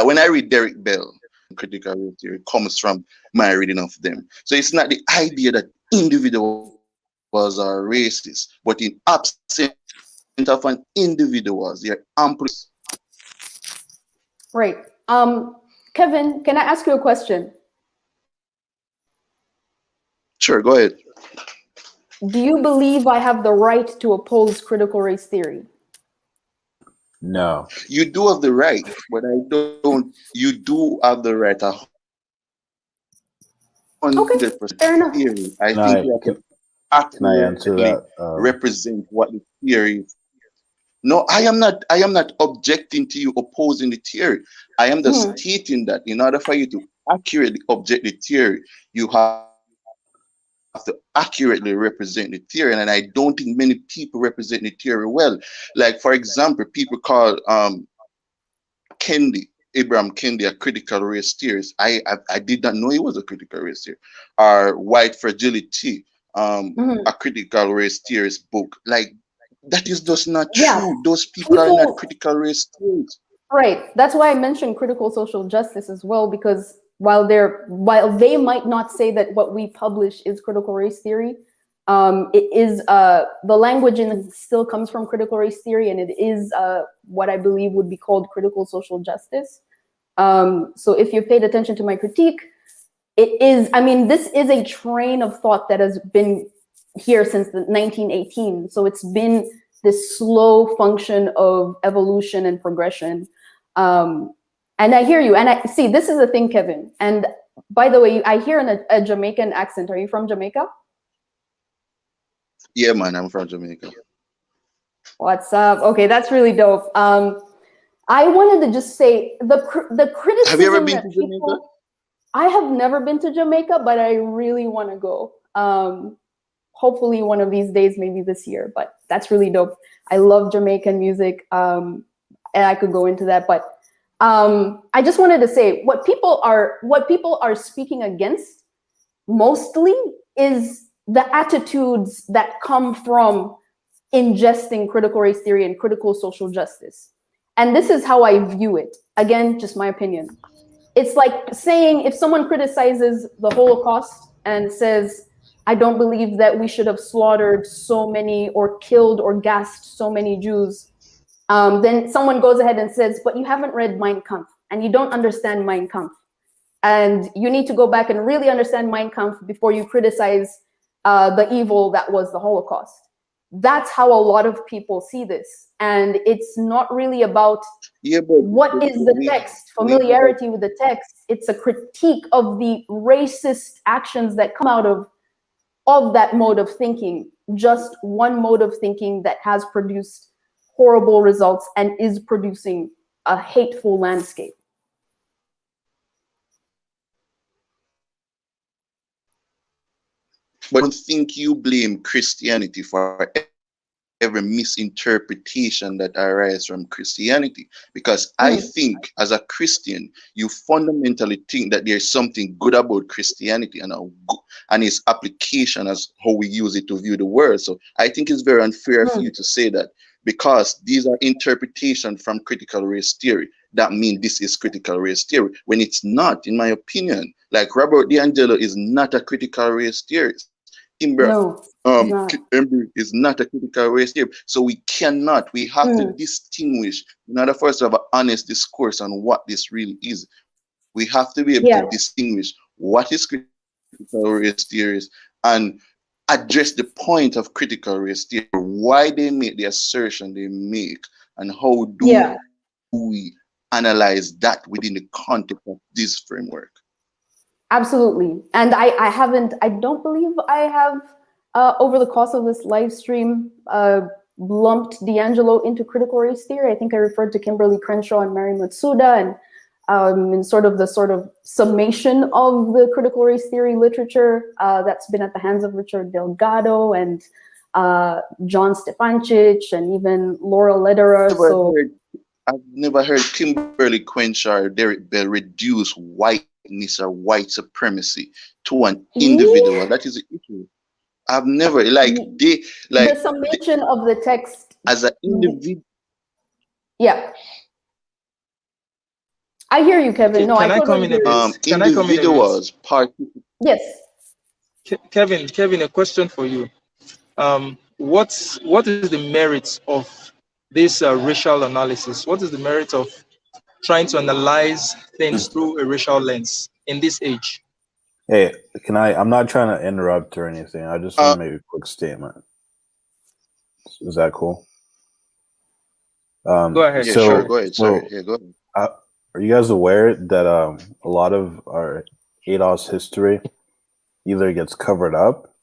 when I read Derek Bell, critical race theory comes from my reading of them. So it's not the idea that individuals are racist, but in absence of an individuals, they are amplified. Right. Kevin, can I ask you a question? Sure, go ahead. Do you believe I have the right to oppose critical race theory? No. You do have the right, but I don't. You do have the right. Okay, 100% fair enough. theory. I Can think I you have to can I answer accurately that? represent what the theory is. No, I am not. I am not objecting to you opposing the theory. I am just stating that in order for you to accurately object the theory, you have to accurately represent the theory. And I don't think many people represent the theory well. Like for example, people call Kendi, Abraham Kendi, a critical race theorist. I did not know he was a critical race theorist. Or White Fragility, a critical race theorist book. Like that is just not Yeah, true. Those people are not critical race theorists. right. That's why I mentioned critical social justice as well, because while they might not say that what we publish is critical race theory, it is the language in it still comes from critical race theory, and it is what I believe would be called critical social justice. So if you've paid attention to my critique, it is, I mean, this is a train of thought that has been here since the 1918. So it's been this slow function of evolution and progression. And I hear you. And I see, this is the thing, Kevin. And by the way, I hear a Jamaican accent. Are you from Jamaica? Yeah, man, I'm from Jamaica. What's up? Okay, that's really dope. I wanted to just say the criticism. Have you ever been that to Jamaica? people, I have never been to Jamaica, but I really want to go. Hopefully one of these days, maybe this year, but that's really dope. I love Jamaican music, and I could go into that, but I just wanted to say what people are speaking against mostly is the attitudes that come from ingesting critical race theory and critical social justice. And this is how I view it. Again, just my opinion. It's like saying if someone criticizes the Holocaust and says, I don't believe that we should have slaughtered so many or killed or gassed so many Jews, then someone goes ahead and says, but you haven't read Mein Kampf and you don't understand Mein Kampf. And you need to go back and really understand Mein Kampf before you criticize the evil that was the Holocaust. That's how a lot of people see this. And it's not really about what is the text, familiarity with the text. It's a critique of the racist actions that come out of that mode of thinking, just one mode of thinking that has produced horrible results and is producing a hateful landscape. But I don't think you blame Christianity for every misinterpretation that arises from Christianity, because I think as a Christian, you fundamentally think that there's something good about Christianity and its application as how we use it to view the world. So I think it's very unfair for you to say that because these are interpretations from critical race theory, that means this is critical race theory, when it's not, in my opinion. Like Robert DiAngelo is not a critical race theorist. Embry is not a critical race theory. So we have to distinguish, in order for us to have an honest discourse on what this really is. We have to be able to distinguish what is critical race theories and address the point of critical race theory, why they make the assertion they make, and how do we analyze that within the context of this framework. Absolutely. And I don't believe I have, over the course of this live stream, lumped DiAngelo into critical race theory. I think I referred to Kimberly Crenshaw and Mary Matsuda, and in sort of summation of the critical race theory literature that's been at the hands of Richard Delgado and John Stefančić and even Laura Lederer. I've never heard Kimberly Crenshaw or Derek Bell reduce whiteness or white supremacy to an individual. That is the issue. I've never the summation of the text as an individual. Yeah, I hear you, Kevin. No, can I come in a bit? Can I come in a bit? Yes. Kevin, a question for you. What is the merits of this racial analysis? What is the merit of trying to analyze things through a racial lens in this age? Hey, I'm not trying to interrupt or anything. I just want to make a quick statement. Is that cool? Go ahead. Yeah, So, sure. Go ahead. Sorry. so Yeah, go ahead. are you guys aware that a lot of our ADOS history either gets covered up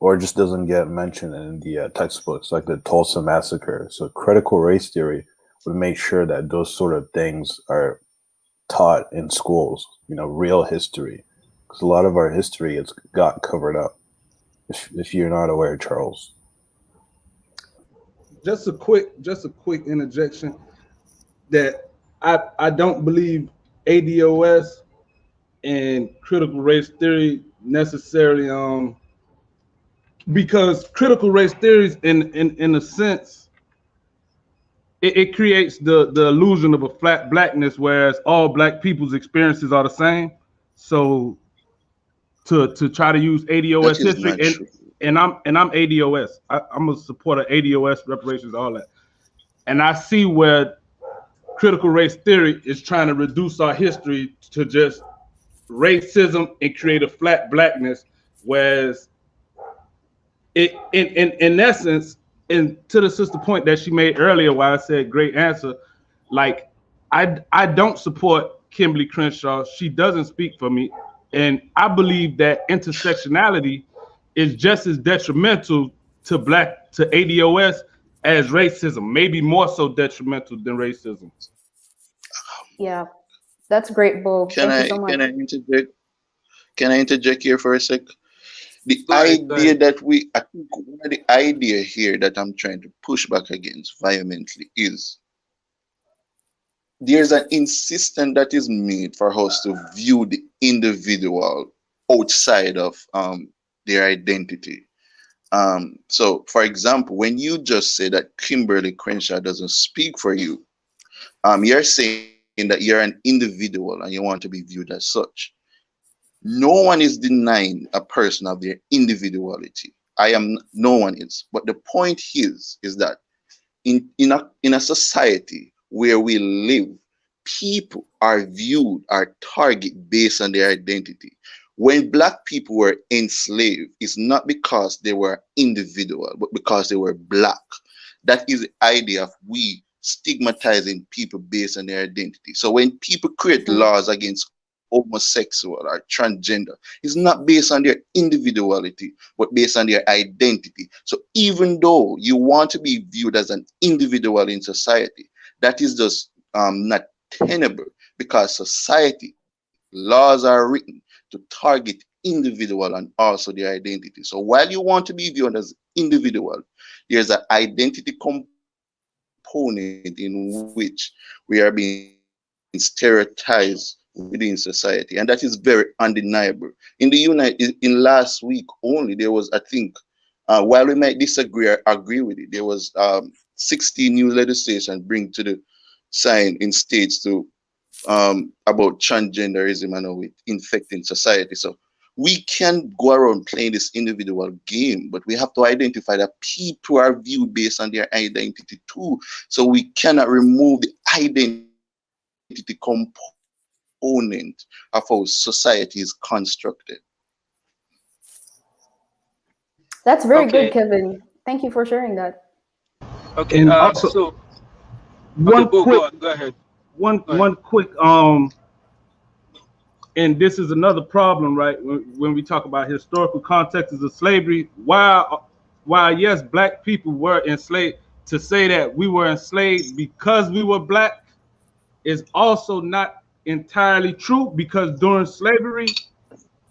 or just doesn't get mentioned in the textbooks, like the Tulsa Massacre? So, critical race theory would make sure that those sort of things are taught in schools. You know, real history, because a lot of our history got covered up. If you're not aware, Charles. Just a quick interjection that I don't believe ADOS and critical race theory necessarily because critical race theories in a sense it creates the illusion of a flat blackness, whereas all black people's experiences are the same. So to try to use That ADOS is history not true. and I'm ADOS. I'm a supporter of ADOS reparations, all that. And I see where critical race theory is trying to reduce our history to just racism and create a flat blackness, whereas it in essence, and to the sister point that she made earlier, why I said great answer, like I don't support Kimberly Crenshaw. She doesn't speak for me, and I believe that intersectionality is just as detrimental to ADOS as racism, maybe more so detrimental than racism. Yeah, that's great, Bo. Can Thank you I so much. can I interject? Can I interject here for a sec? The Go ahead. idea that I think one of the idea here that I'm trying to push back against vehemently is there's an insistence that is made for us to view the individual outside of their identity. So, for example, when you just say that Kimberly Crenshaw doesn't speak for you, you're saying that you're an individual and you want to be viewed as such. No one is denying a person of their individuality. No one is. But the point is that in a society where we live, people are viewed, are targeted based on their identity. When black people were enslaved, it's not because they were individual, but because they were black. That is the idea of we stigmatizing people based on their identity. So when people create laws against homosexual or transgender, it's not based on their individuality, but based on their identity. So even though you want to be viewed as an individual in society, that is just not tenable, because society laws are written to target individual and also their identity. So while you want to be viewed as individual, there's an identity component in which we are being stereotyped within society, and that is very undeniable. In last week only, there was, I think, while we might disagree or agree with it, there was 60 new legislation bring to the sign in states to about transgenderism and how it infecting society. So we can go around playing this individual game, but we have to identify that people are viewed based on their identity too. So we cannot remove the identity component of how society is constructed. That's very Okay. good, Kevin. Thank you for sharing that. Okay. And also, So one Bo, quick go ahead. one quick and this is another problem, right? When we talk about historical contexts of slavery, while yes, black people were enslaved, to say that we were enslaved because we were black is also not entirely true, because during slavery,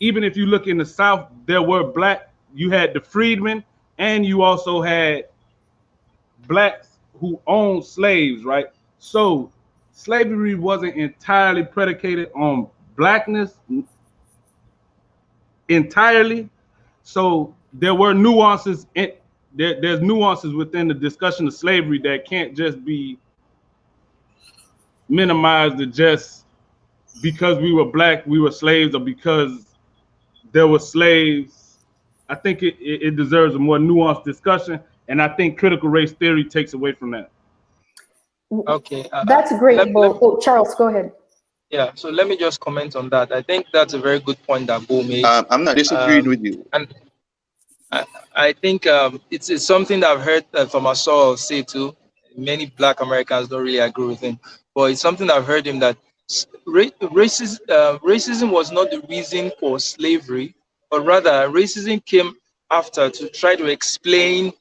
even if you look in the South, there were black, you had the freedmen, and you also had blacks who owned slaves, right? So slavery wasn't entirely predicated on blackness entirely. So there were nuances there's nuances within the discussion of slavery that can't just be minimized to just because we were black, we were slaves, or because there were slaves. I think it deserves a more nuanced discussion, and I think critical race theory takes away from that. Okay. That's great, Bo. Oh, Charles, go ahead. Yeah. So let me just comment on that. I think that's a very good point that Bo made. I'm not disagreeing with you. And I think it's something that I've heard from Asol say too. many Black Americans don't really agree with him. But it's something I've heard him that racism was not the reason for slavery, but rather racism came after to try to explain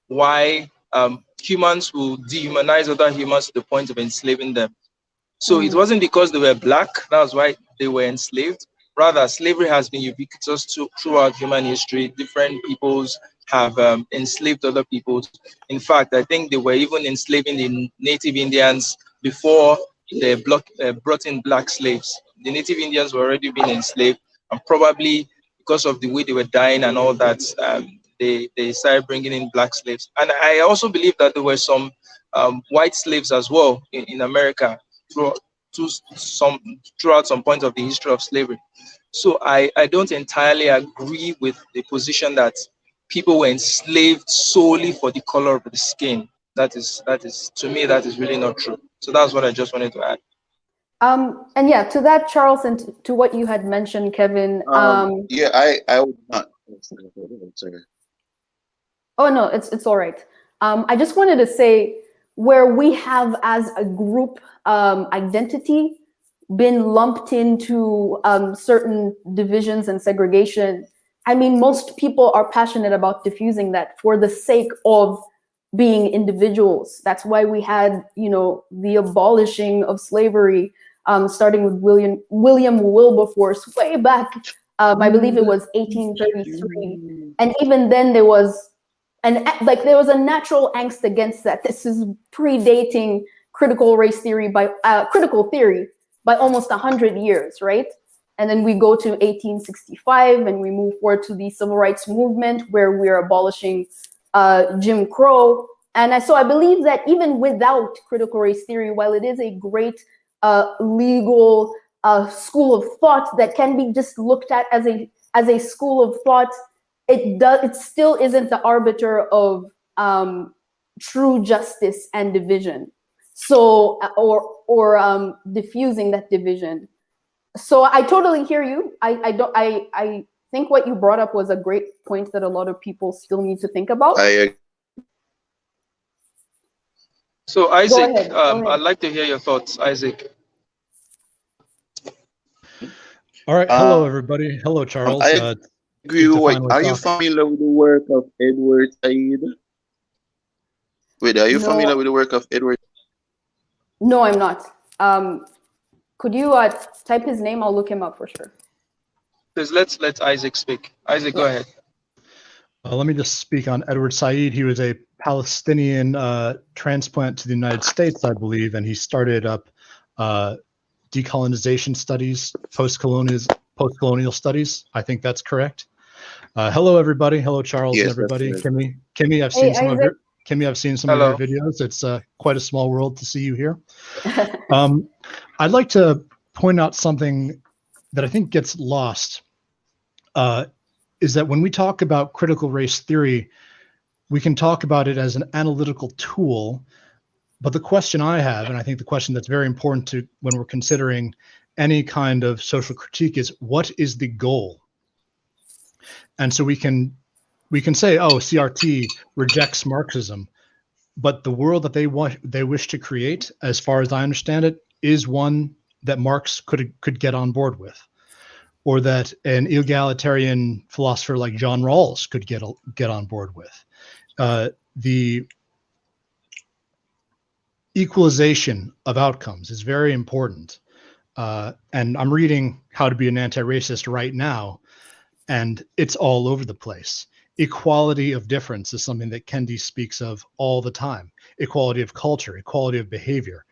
why humans will dehumanize other humans to the point of enslaving them. So it wasn't because they were Black, that's why they were enslaved. Rather, slavery has been ubiquitous throughout human history. Different peoples have enslaved other peoples. In fact, I think they were even enslaving the native Indians before they brought in Black slaves. The native Indians were already being enslaved, and probably because of the way they were dying and all that, they started bringing in Black slaves. And I also believe that there were some white slaves as well in America throughout some point of the history of slavery. So I don't entirely agree with the position that people were enslaved solely for the color of the skin. That is to me, that is really not true. So that's what I just wanted to add. And yeah, to that, Charles, and to what you had mentioned, Kevin. Yeah, I would not. Sorry. Oh no, it's all right. I just wanted to say, where we have as a group identity been lumped into certain divisions and segregation. I mean, most people are passionate about diffusing that for the sake of being individuals. That's why we had, the abolishing of slavery, starting with William Wilberforce way back. I believe it was 1833, and even then there was a natural angst against that. This is predating critical theory by almost 100 years, right? And then we go to 1865 and we move forward to the civil rights movement where we're abolishing Jim Crow. And so I believe that even without critical race theory, while it is a great legal school of thought that can be just looked at as a school of thought, it still isn't the arbiter of true justice and division. So or diffusing that division. So I totally hear you. I think what you brought up was a great point that a lot of people still need to think about. So Isaac, Go ahead. I'd like to hear your thoughts, Isaac. All right. Hello, everybody. Hello, Charles. I agree with. Are you familiar with the work of Edward Said? Wait, are you familiar with the work of Edward? No, I'm not. Could you type his name? I'll look him up for sure. Please let Isaac speak. Isaac, go ahead. Let me just speak on Edward Said. He was a Palestinian transplant to the United States, I believe, and he started up decolonization studies, post-colonial studies. I think that's correct. Hello, everybody. Hello, Charles, and everybody. Kimmy, I've seen some of your videos. It's quite a small world to see you here. I'd like to point out something that I think gets lost, is that when we talk about critical race theory, we can talk about it as an analytical tool. But the question I have, and I think the question that's very important to when we're considering any kind of social critique, is what is the goal? And so we can say, oh, CRT rejects Marxism, but the world that they wish to create, as far as I understand it, is one that Marx could get on board with, or that an egalitarian philosopher like John Rawls could get on board with. The equalization of outcomes is very important. And I'm reading How to Be an Anti-Racist right now, and it's all over the place. Equality of difference is something that Kendi speaks of all the time. Equality of culture, equality of behavior.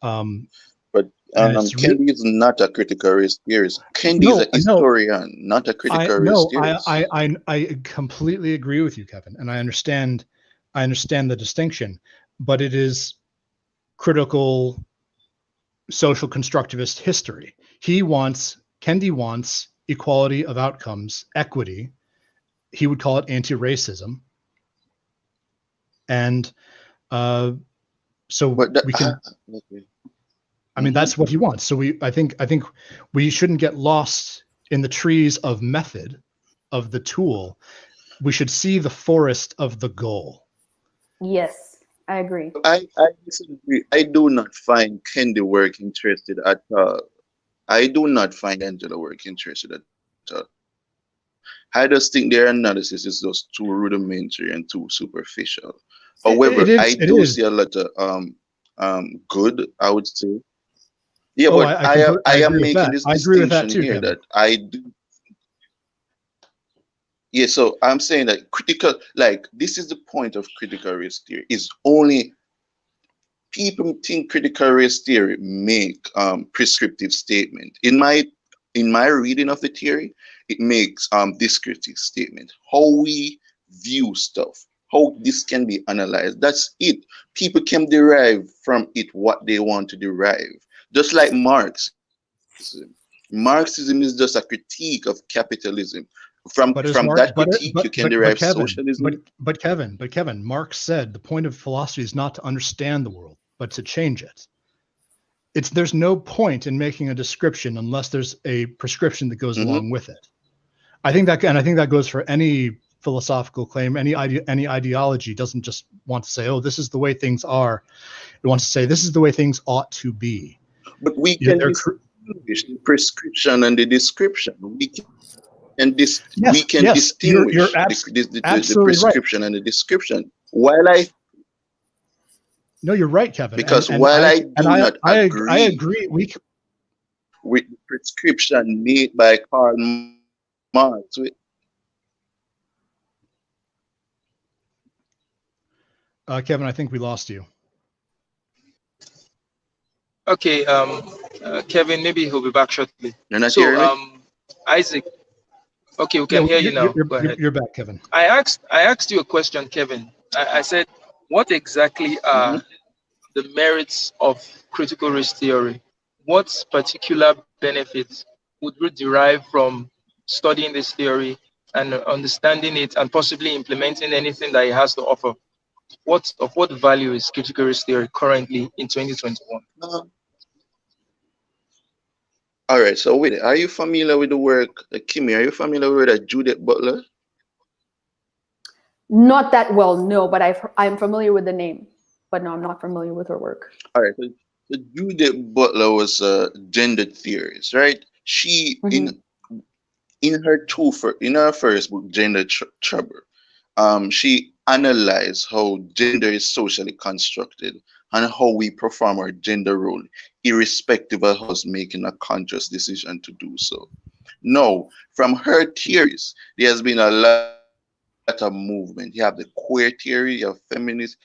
But Kendi is not a critical race theorist. Kendi is a historian, not a critical race theorist. I completely agree with you, Kevin, and I understand the distinction, but it is critical social constructivist history. Kendi wants equality of outcomes, equity. He would call it anti-racism. And that's what he wants. So I think we shouldn't get lost in the trees of method of the tool. We should see the forest of the goal. Yes, I agree. I disagree. I do not find Kendi work interested at all. I do not find Angela work interested at all. I just think their analysis is just too rudimentary and too superficial. However, I do see a lot of good, I would say. Yeah, but I am making this distinction here that I do. Yeah, so I'm saying that critical, like this is the point of critical race theory, is only people think critical race theory make prescriptive statement. In my reading of the theory, it makes descriptive statement. How we view stuff, how this can be analyzed. That's it. People can derive from it what they want to derive. Just like Marxism. Marxism is just a critique of capitalism. From that critique, you can derive socialism. But Kevin, Marx said the point of philosophy is not to understand the world, but to change it. There's no point in making a description unless there's a prescription that goes along with it. I think that goes for any philosophical claim. Any ideology doesn't just want to say, "Oh, this is the way things are." It wants to say, "This is the way things ought to be." But we can distinguish the prescription and the description. We can distinguish the prescription and the description. No, you're right, Kevin. Because I agree. With the prescription made by Karl Marx. Kevin, I think we lost you. Okay, Kevin, maybe he'll be back shortly. You're not hearing me? Isaac. Okay, we can hear you now. Go ahead. You're back, Kevin. I asked you a question, Kevin. I said, what exactly are the merits of critical race theory? What particular benefits would we derive from studying this theory and understanding it and possibly implementing anything that it has to offer? What value is critical race theory currently in 2021? All right, so are you familiar with the work, Kimmy? Are you familiar with Judith Butler? Not that well, no, but I'm familiar with the name, but no, I'm not familiar with her work. All right, so Judith Butler was a gender theorist, right? She in her first book, Gender Trouble, she analyzed how gender is socially constructed and how we perform our gender role, irrespective of us making a conscious decision to do so. Now, from her theories, there has been a lot of movement. You have the queer theory, you have feminist,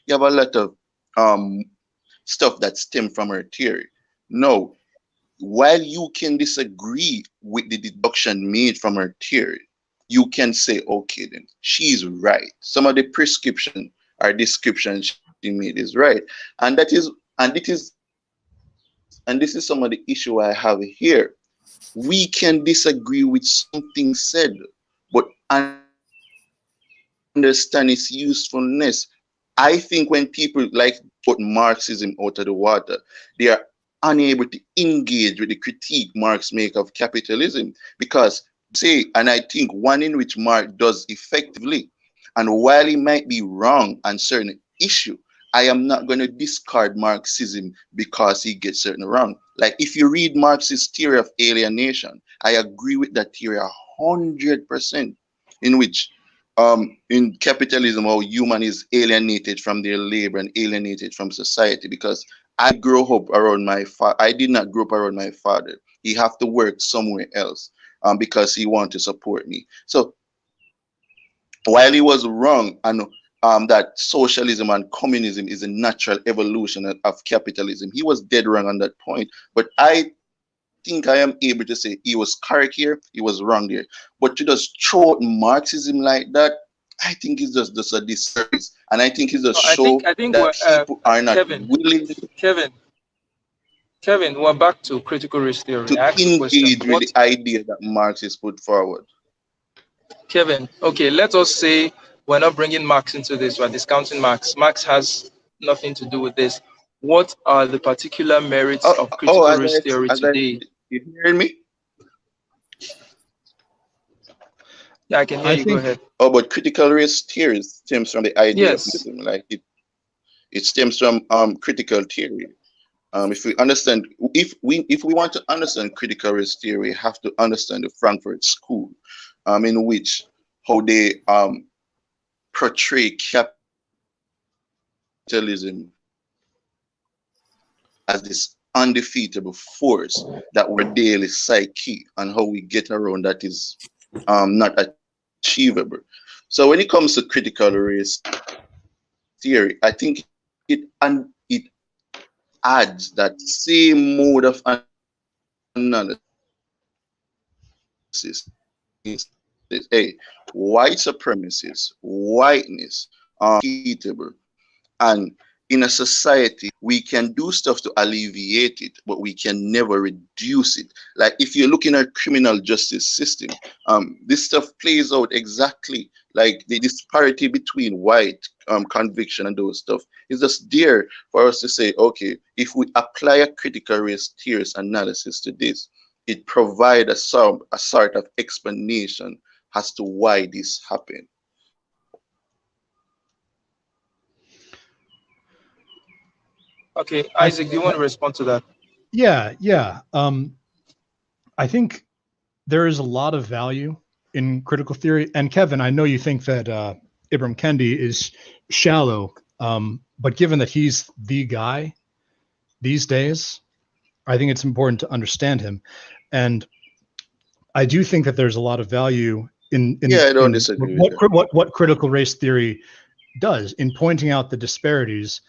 you have a lot of stuff that stem from her theory. Now, while you can disagree with the deduction made from her theory, you can say, okay, then she's right. Some of the prescription or description she made is right. And this is some of the issue I have here. We can disagree with something said, but understand its usefulness. I think when people put Marxism out of the water, they are unable to engage with the critique Marx make of capitalism, because and I think one in which Marx does effectively, and while he might be wrong on certain issue, I am not going to discard Marxism because he gets certain wrong. Like if you read Marx's theory of alienation, I agree with that theory 100%, in which in capitalism, how human is alienated from their labor and alienated from society. Because I grew up around my father. I did not grow up around my father. He have to work somewhere else because he wanted to support me. So while he was wrong and that socialism and communism is a natural evolution of capitalism, he was dead wrong on that point. But I think I am able to say he was correct here, he was wrong there. But to just throw out Marxism like that, I think it's just a disservice. And I think it's just show that people are not willing. Kevin, we're back to critical race theory. To engage with the idea that Marx has put forward. Kevin, okay, let us say we're not bringing Marx into this, we're discounting Marx. Marx has nothing to do with this. What are the particular merits of critical race theory today? You hearing me? Yeah, I can hear you. Go ahead. Oh, but critical race theory stems from the idea of Marxism. It stems from critical theory. If we want to understand critical race theory, we have to understand the Frankfurt School, in which how they portray capitalism as this undefeatable force that we're daily psyche, and how we get around that is not achievable. So when it comes to critical race theory, I think it adds that same mode of analysis. Hey, white supremacists, whiteness are unbeatable, and in a society we can do stuff to alleviate it, but we can never reduce it. Like if you're looking at criminal justice system, this stuff plays out exactly like the disparity between white conviction and those stuff is just there for us to say, okay, if we apply a critical race theory analysis to this, it provides a sort of explanation as to why this happened. Okay, Isaac, do you want to respond to that? Yeah. I think there is a lot of value in critical theory. And Kevin, I know you think that Ibram Kendi is shallow, but given that he's the guy these days, I think it's important to understand him. And I do think that there's a lot of value in I don't disagree what critical race theory does in pointing out the disparities.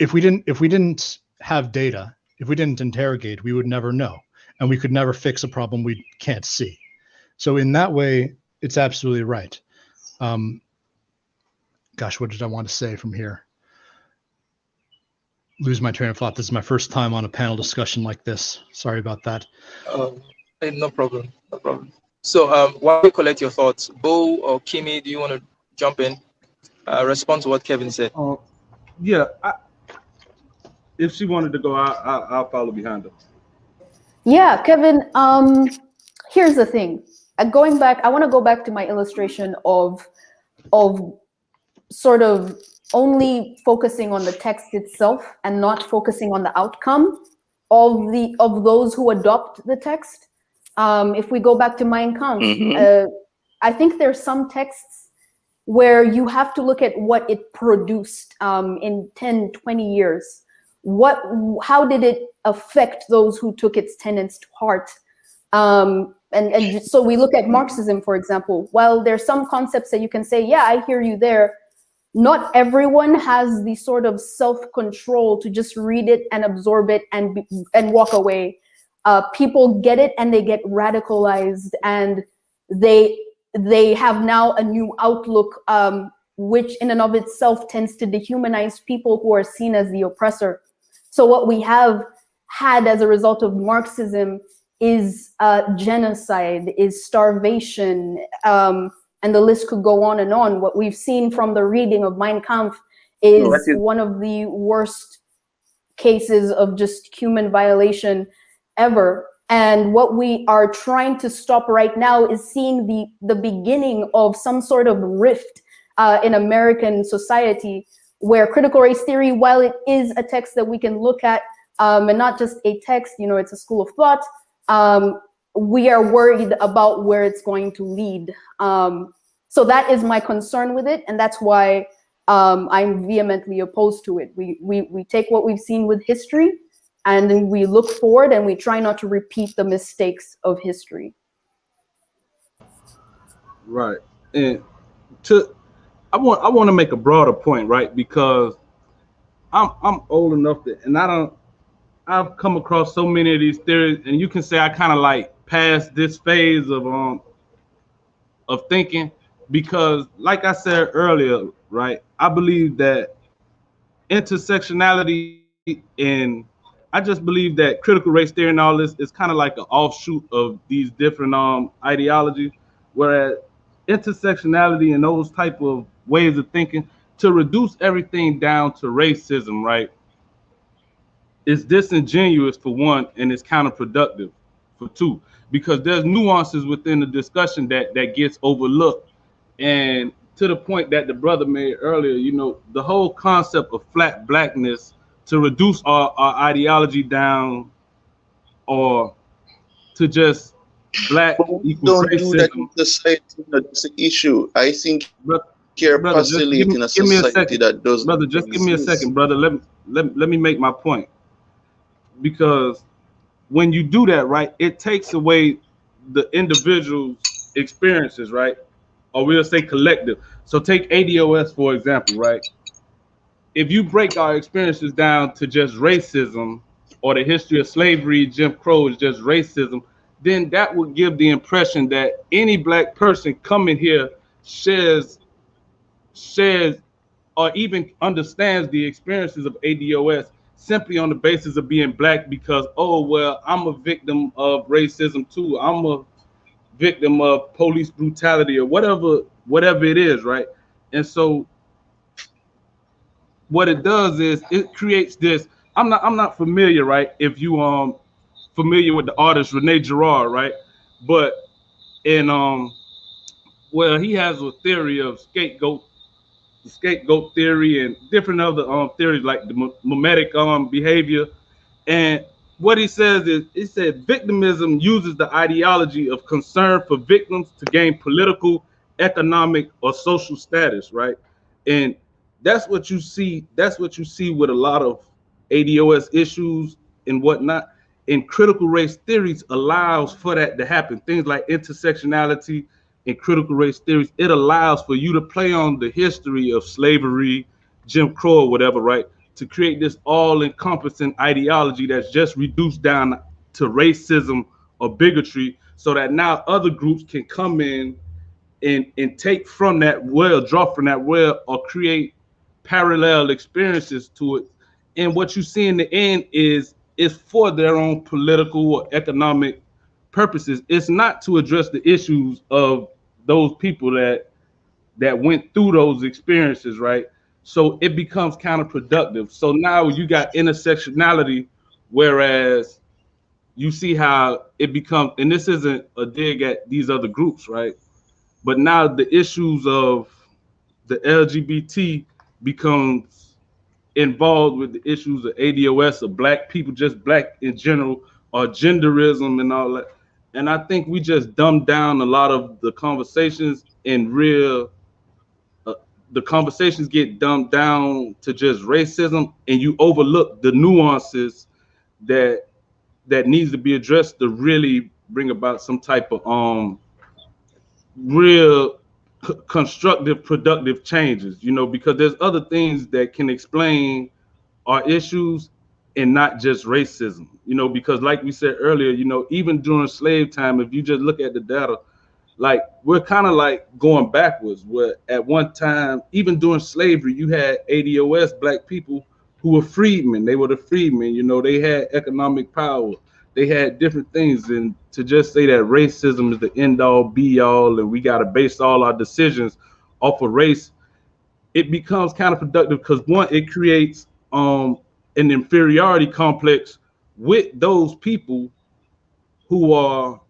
If we didn't have data, if we didn't interrogate, we would never know, and we could never fix a problem we can't see. So in that way, it's absolutely right. Gosh, what did I want to say from here? Lose my train of thought. This is my first time on a panel discussion like this. Sorry about that. No problem. So while you collect your thoughts, Bo or Kimi, do you want to jump in? Respond to what Kevin said. Yeah. If she wanted to go, I'll follow behind her. Yeah, Kevin, here's the thing. Going back, I want to go back to my illustration of sort of only focusing on the text itself and not focusing on the outcome of those who adopt the text. If we go back to Mein Kampf, I think there's some texts where you have to look at what it produced in 10, 20 years. How did it affect those who took its tenets to heart? And so we look at Marxism, for example. While there's some concepts that you can say, yeah, I hear you there, not everyone has the sort of self-control to just read it and absorb it and walk away. People get it and they get radicalized, and they have now a new outlook, which in and of itself tends to dehumanize people who are seen as the oppressor. So what we have had as a result of Marxism is genocide, is starvation, and the list could go on and on. What we've seen from the reading of Mein Kampf is one of the worst cases of just human violation ever. And what we are trying to stop right now is seeing the beginning of some sort of rift in American society, where critical race theory, while it is a text that we can look at, and not just a text, it's a school of thought, we are worried about where it's going to lead. So that is my concern with it, and that's why I'm vehemently opposed to it. We take what we've seen with history, and then we look forward, and we try not to repeat the mistakes of history. Right, and I want to make a broader point, right? Because I'm old enough that, and I've come across so many of these theories, and you can say I kind of like past this phase of thinking, because like I said earlier, right, I believe that intersectionality, and I just believe that critical race theory and all this is kind of like an offshoot of these different ideologies, whereas intersectionality and those type of ways of thinking, to reduce everything down to racism, right, is disingenuous for one, and it's counterproductive for two, because there's nuances within the discussion that gets overlooked. And to the point that the brother made earlier, you know, the whole concept of flat blackness to reduce our ideology down, or to just black But we equals don't do that in racism. society. That's the issue. I think you're Brother, just postulating a give me a society second. that does not Brother, just give me a exist. second, brother. Let me make my point. Because when you do that, right, it takes away the individual's experiences, right? Or we'll say collective. So take ADOS, for example, right? If you break our experiences down to just racism, or the history of slavery, Jim Crow is just racism, then that would give the impression that any black person coming here shares or even understands the experiences of ADOS simply on the basis of being black, because, oh, well, I'm a victim of racism too. I'm a victim of police brutality, or whatever it is, right? And so what it does is it creates this. I'm not familiar, right? If you familiar with the artist Rene Girard, right? But in well, he has a theory of scapegoat theory, and different other theories like the mimetic behavior. And what he says is, he said victimism uses the ideology of concern for victims to gain political, economic, or social status, right? And that's what you see. That's what you see with a lot of ADOS issues and whatnot. And critical race theories allows for that to happen. Things like intersectionality and critical race theories, it allows for you to play on the history of slavery, Jim Crow, or whatever, right? To create this all-encompassing ideology that's just reduced down to racism or bigotry, so that now other groups can come in and take from that well, draw from that well, or create parallel experiences to it. And what you see in the end is for their own political or economic purposes. It's not to address the issues of those people that went through those experiences, right? So it becomes counterproductive. So now you got intersectionality, whereas you see how it becomes, and this isn't a dig at these other groups, right? But now the issues of the LGBT becomes involved with the issues of ADOS, of black people, just black in general, or genderism and all that. And I think we just dumb down a lot of the conversations, in real the conversations get dumbed down to just racism, and you overlook the nuances that needs to be addressed to really bring about some type of real constructive, productive changes, you know, because there's other things that can explain our issues and not just racism, you know, because like we said earlier, you know, even during slave time, if you just look at the data, like we're kind of like going backwards, where at one time, even during slavery, you had ADOS black people who were freedmen. They were the freedmen, you know, they had economic power, they had different things. And to just say that racism is the end all be all and we got to base all our decisions off of race, it becomes counterproductive, because one, it creates an inferiority complex with those people who are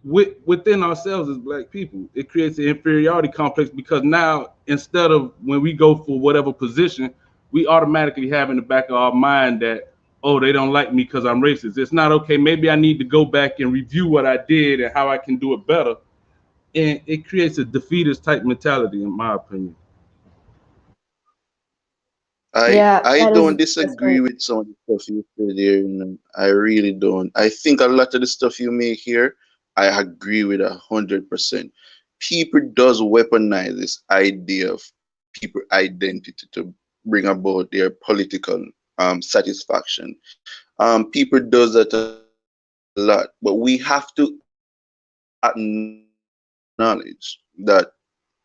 within ourselves as black people. It creates an inferiority complex, because now instead of when we go for whatever position, we automatically have in the back of our mind that, oh, they don't like me because I'm racist. It's not okay. Maybe I need to go back and review what I did and how I can do it better. And it creates a defeatist type mentality, in my opinion. I don't disagree with some of the stuff you said there. You know, I really don't. I think a lot of the stuff you make here, I agree with 100%. People does weaponize this idea of people identity to bring about their political satisfaction. People does that a lot, but we have to acknowledge that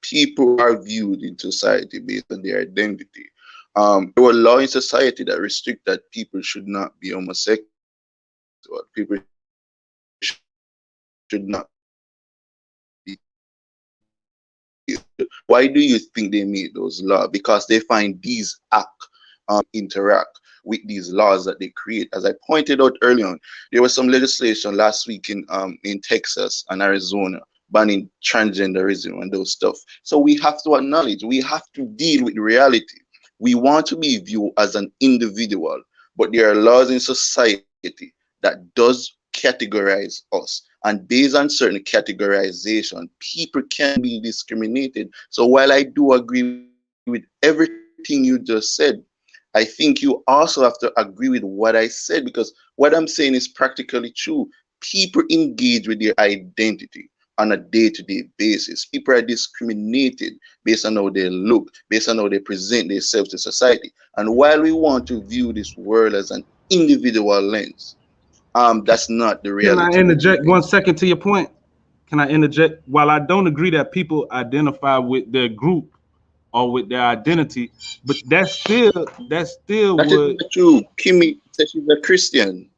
people are viewed in society based on their identity. There were laws in society that restrict that people should not be homosexual, people should not be. Why do you think they made those laws? Because they find these acts interact with these laws that they create. As I pointed out earlier on, there was some legislation last week in Texas and Arizona banning transgenderism and those stuff. So we have to acknowledge, we have to deal with reality. We want to be viewed as an individual, but there are laws in society that does categorize us. And based on certain categorization, people can be discriminated. So while I do agree with everything you just said, I think you also have to agree with what I said, because what I'm saying is practically true. People engage with their identity on a day-to-day basis. People are discriminated based on how they look, based on how they present themselves to society. And while we want to view this world as an individual lens, that's not the reality. Can I interject 1 second to your point? Can I interject? While I don't agree that people identify with their group or with their identity, but that's still that is not true. Kimmy says she's a Christian.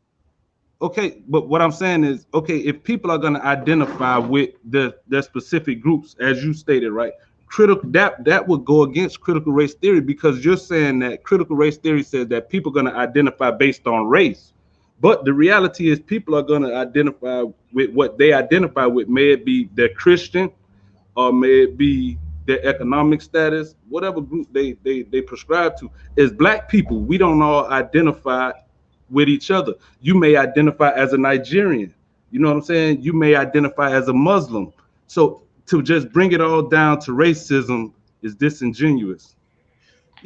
Okay, but what I'm saying is, okay, if people are going to identify with their specific groups, as you stated, right, that would go against critical race theory, because you're saying that critical race theory says that people are going to identify based on race. But the reality is people are going to identify with what they identify with, may it be their Christian or may it be their economic status, whatever group they prescribe to. As Black people, we don't all identify with each other. You may identify as a Nigerian, you know what I'm saying? You may identify as a Muslim. So to just bring it all down to racism is disingenuous.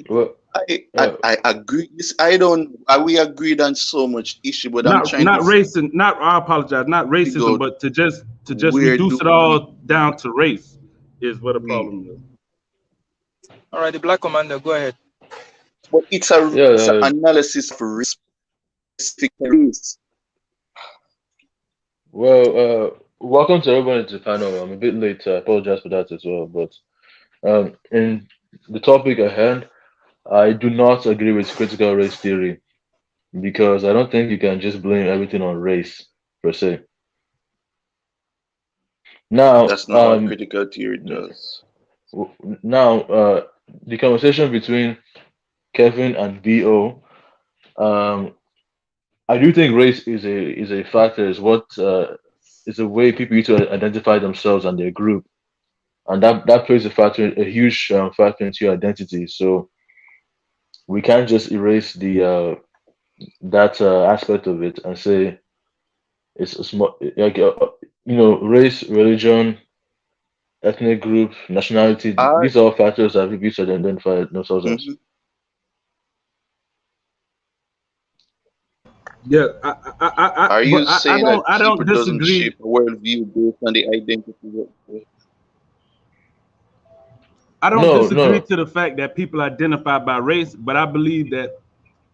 Well, I agree. I don't. We agreed on so much issue, but not, I'm trying not to racing. Not I apologize. Not racism, but to just reduce it all down to race is what the problem is. All right, the Black Commander, go ahead. But it's an analysis for specific race. Well, welcome to everyone to the panel. I'm a bit late. I apologize for that as well. But in the topic at hand, I do not agree with critical race theory, because I don't think you can just blame everything on race per se. Now, that's not what critical theory does. Now, the conversation between Kevin and BO, I do think race is a factor. Is what is a way people use to identify themselves and their group, and that plays a huge factor into your identity. So we can't just erase the that aspect of it and say it's more like race, religion, ethnic group, nationality. These are all factors that people use to identify themselves as. Yeah, are you saying that people doesn't disagree. shape a worldview based on the identity? I don't disagree to the fact that people identify by race, but I believe that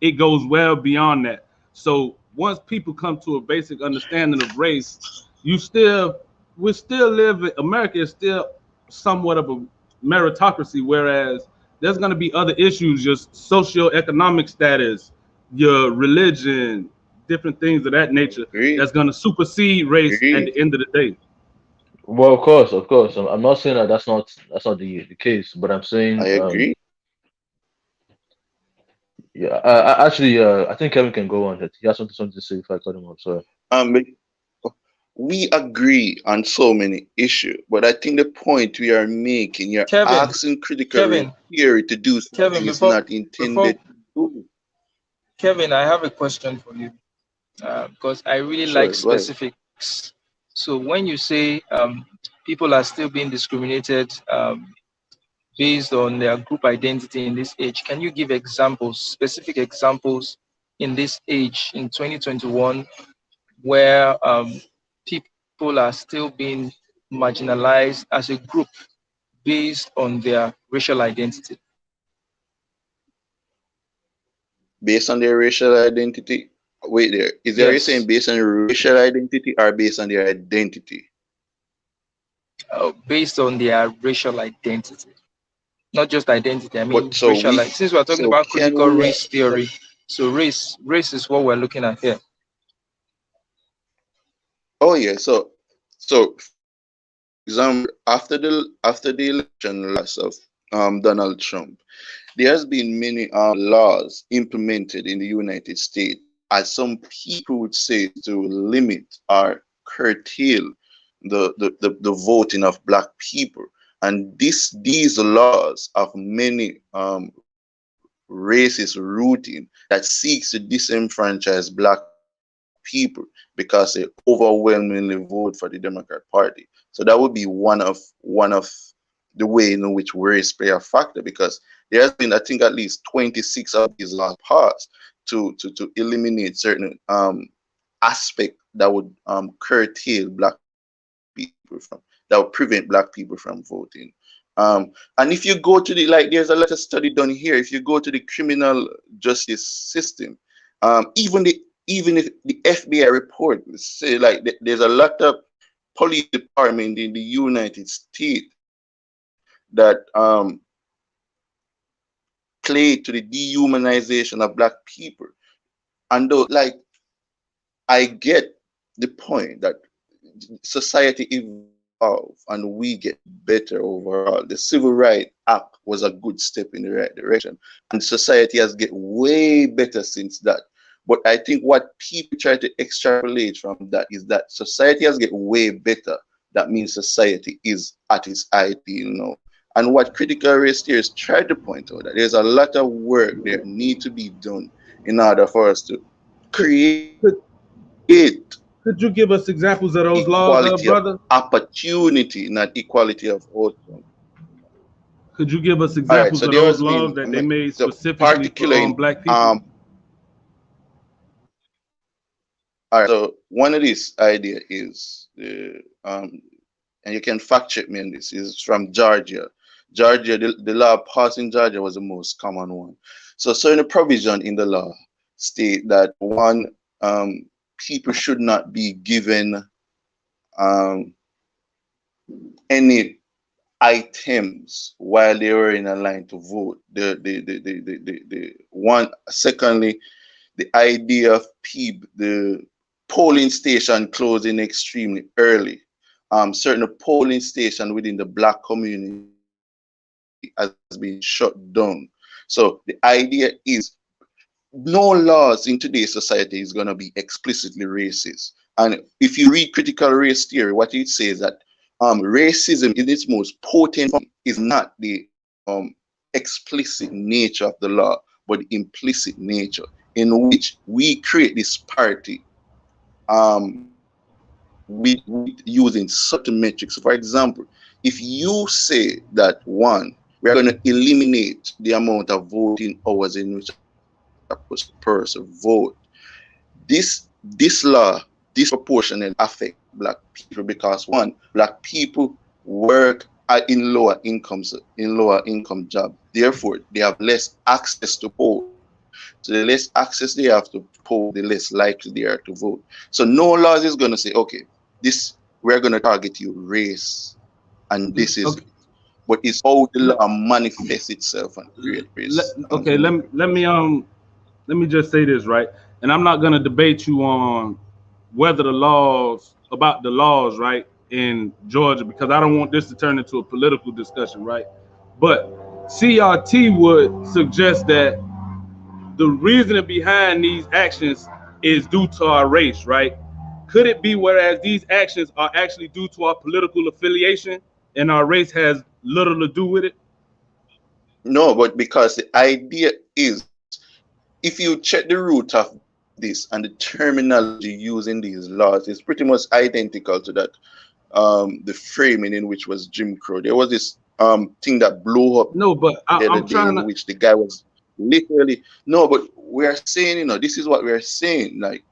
it goes well beyond that. So once people come to a basic understanding of race, we still live. America is still somewhat of a meritocracy, whereas there's going to be other issues, just socioeconomic status, your religion, different things of that nature that's going to supersede race at the end of the day. Well, of course. I'm not saying that that's not the case, but I'm saying I agree. Yeah, actually, I think Kevin can go on. He has something to say if I cut him off. Sorry. We agree on so many issues, but I think the point we are making, you're asking critical theory to do something it's not intended to do. Kevin, I have a question for you, because I really like specifics. So when you say people are still being discriminated based on their group identity in this age, can you give examples, specific examples in this age, in 2021, where people are still being marginalized as a group based on their racial identity? Based on their racial identity? Wait there. Is there you saying based on racial identity or based on their identity? Based on their racial identity. Not just identity, I mean racial. Since we're talking about critical race theory, so race is what we're looking at here. Oh yeah, so for example, after the election last of Donald Trump, there has been many laws implemented in the United States, as some people would say, to limit or curtail the voting of black people. And these laws of many racist rooting that seeks to disenfranchise black people because they overwhelmingly vote for the Democrat Party. So that would be one of the way in which race play a factor, because there has been, I think, at least 26 of these laws passed to eliminate certain aspect that would curtail black people from, that would prevent black people from voting. And if you go to the, like, there's a lot of study done here. If you go to the criminal justice system, even if the FBI report say, like, there's a lot of police department in the United States that play to the dehumanization of black people. And though, like, I get the point that society evolves and we get better overall. The Civil Rights Act was a good step in the right direction, and society has get way better since that. But I think what people try to extrapolate from that is that society has get way better. That means society is at its ideal now. And what critical race theorists try to point out, that there's a lot of work that need to be done in order for us to create it. Could you give us examples of those laws, brother? Opportunity, not equality of outcome. Could you give us examples of those laws that they made specifically for black people? All right, so one of these ideas is, and you can fact check me on this, is from Georgia. Georgia, the law passed in Georgia was the most common one. So certain provision in the law state that one, people should not be given any items while they were in a line to vote. Secondly, the idea of the polling station closing extremely early. Certain polling station within the black community has been shut down. So the idea is no laws in today's society is going to be explicitly racist. And if you read critical race theory, what it says that racism in its most potent form is not the explicit nature of the law, but the implicit nature in which we create this party with using certain metrics. For example, if you say that one, we are going to eliminate the amount of voting hours in which a person vote, this law disproportionately affect black people, because one, black people work in lower income job, therefore they have less access to poll. So the less access they have to poll, the less likely they are to vote. So no laws is going to say, okay, we're going to target you race, and this is okay. But it's how the law manifests itself and create race. Okay, let me just say this, right? And I'm not gonna debate you on whether the laws, right, in Georgia, because I don't want this to turn into a political discussion, right? But CRT would suggest that the reasoning behind these actions is due to our race, right? Could it be whereas these actions are actually due to our political affiliation and our race has little to do with it? No, but because the idea is, if you check the root of this and the terminology used in these laws is pretty much identical to that, the framing in which was Jim Crow. There was this thing that blew up. No, but I'm trying to, which the guy was literally, no, but we're saying, this is what we're saying. Like,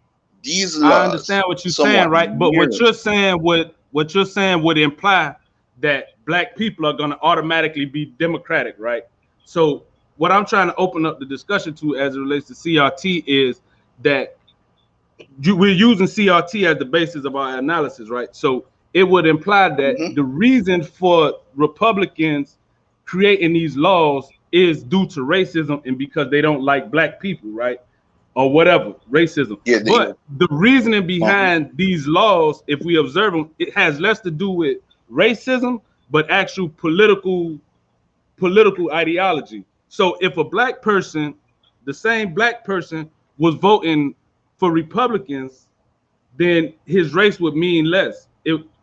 these laws, I understand what you're saying, right? But what you're saying would imply that black people are going to automatically be democratic, right? So what I'm trying to open up the discussion to as it relates to CRT is that we're using CRT as the basis of our analysis, right? So it would imply that the reason for Republicans creating these laws is due to racism and because they don't like black people, right? Or whatever, racism. Yeah, but the reasoning behind these laws, if we observe them, it has less to do with racism, but actual political ideology. So if a black person, the same black person, was voting for Republicans, then his race would mean less.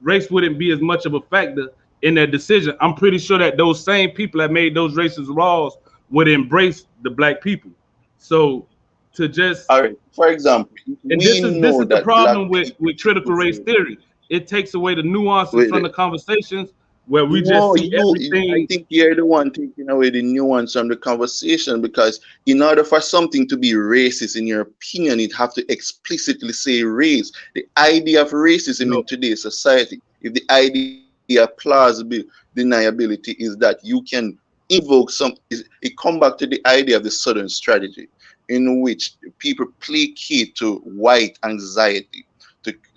race wouldn't be as much of a factor in their decision. I'm pretty sure that those same people that made those racist laws would embrace the black people. So to just, all right, for example, and this is the problem with critical race theory. It takes away the nuances from the conversations where we just see everything. I think you're the one taking away the nuance from the conversation, because in order for something to be racist, in your opinion, it have to explicitly say race. The idea of racism in today's society, if the idea of plausible deniability is that you can invoke some, it come back to the idea of the Southern strategy, in which people placate to white anxiety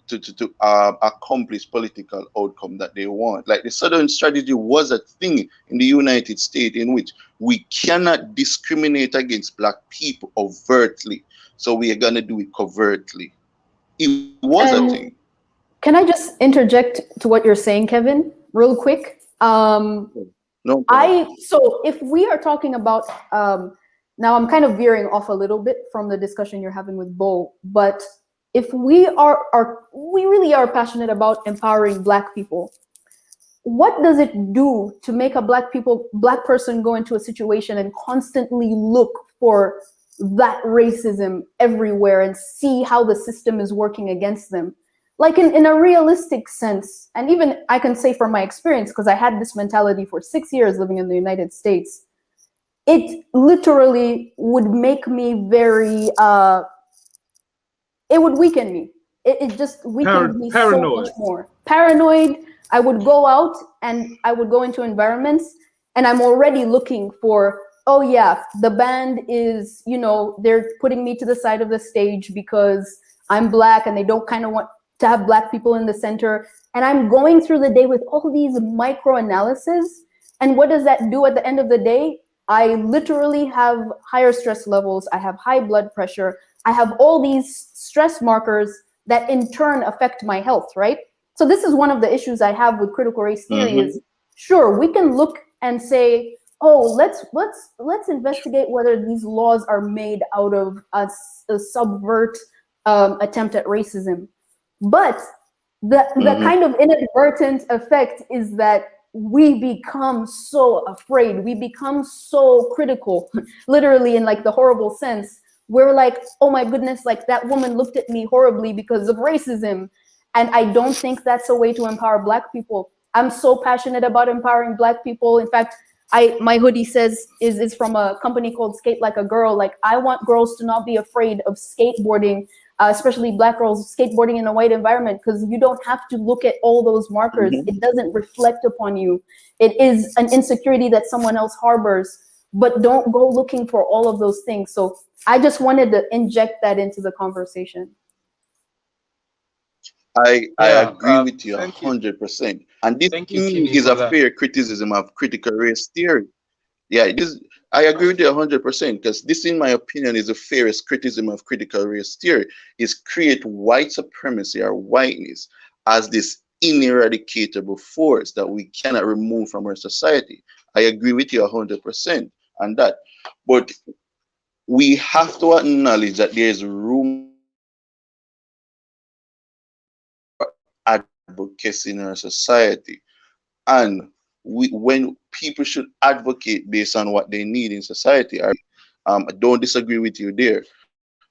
to accomplish political outcome that they want. Like the Southern strategy was a thing in the United States in which we cannot discriminate against black people overtly, so we are gonna do it covertly. It was a thing. Can I just interject to what you're saying, Kevin, real quick? No. So if we are talking about now, I'm kind of veering off a little bit from the discussion you're having with Bo, but if we really are passionate about empowering black people, what does it do to make a black person go into a situation and constantly look for that racism everywhere and see how the system is working against them? Like in a realistic sense, and even I can say from my experience, because I had this mentality for 6 years living in the United States, it literally would make me very, it would weaken me. It just weakened me so much more. Paranoid. I would go out and I would go into environments and I'm already looking for, oh yeah, the band is, they're putting me to the side of the stage because I'm black and they don't kind of want to have black people in the center. And I'm going through the day with all these micro analysis. And what does that do at the end of the day? I literally have higher stress levels. I have high blood pressure. I have all these stress markers that in turn affect my health, right? So this is one of the issues I have with critical race theory is, sure, we can look and say, oh, let's investigate whether these laws are made out of a subvert attempt at racism. But the kind of inadvertent effect is that we become so afraid, we become so critical, literally in like the horrible sense. We're like, oh my goodness, like that woman looked at me horribly because of racism. And I don't think that's a way to empower black people. I'm so passionate about empowering black people. In fact, my hoodie says is from a company called Skate Like a Girl. Like, I want girls to not be afraid of skateboarding, especially black girls skateboarding in a white environment, because you don't have to look at all those markers. It doesn't reflect upon you. It is an insecurity that someone else harbors, but don't go looking for all of those things. So I just wanted to inject that into the conversation. I agree with you 100%. And this is a fair criticism of critical race theory. Yeah, I agree with you 100%, because this, in my opinion, is the fairest criticism of critical race theory, is create white supremacy or whiteness as this ineradicatable force that we cannot remove from our society. I agree with you 100% on that. But we have to acknowledge that there is room for advocacy in our society. And when people should advocate based on what they need in society, I don't disagree with you there.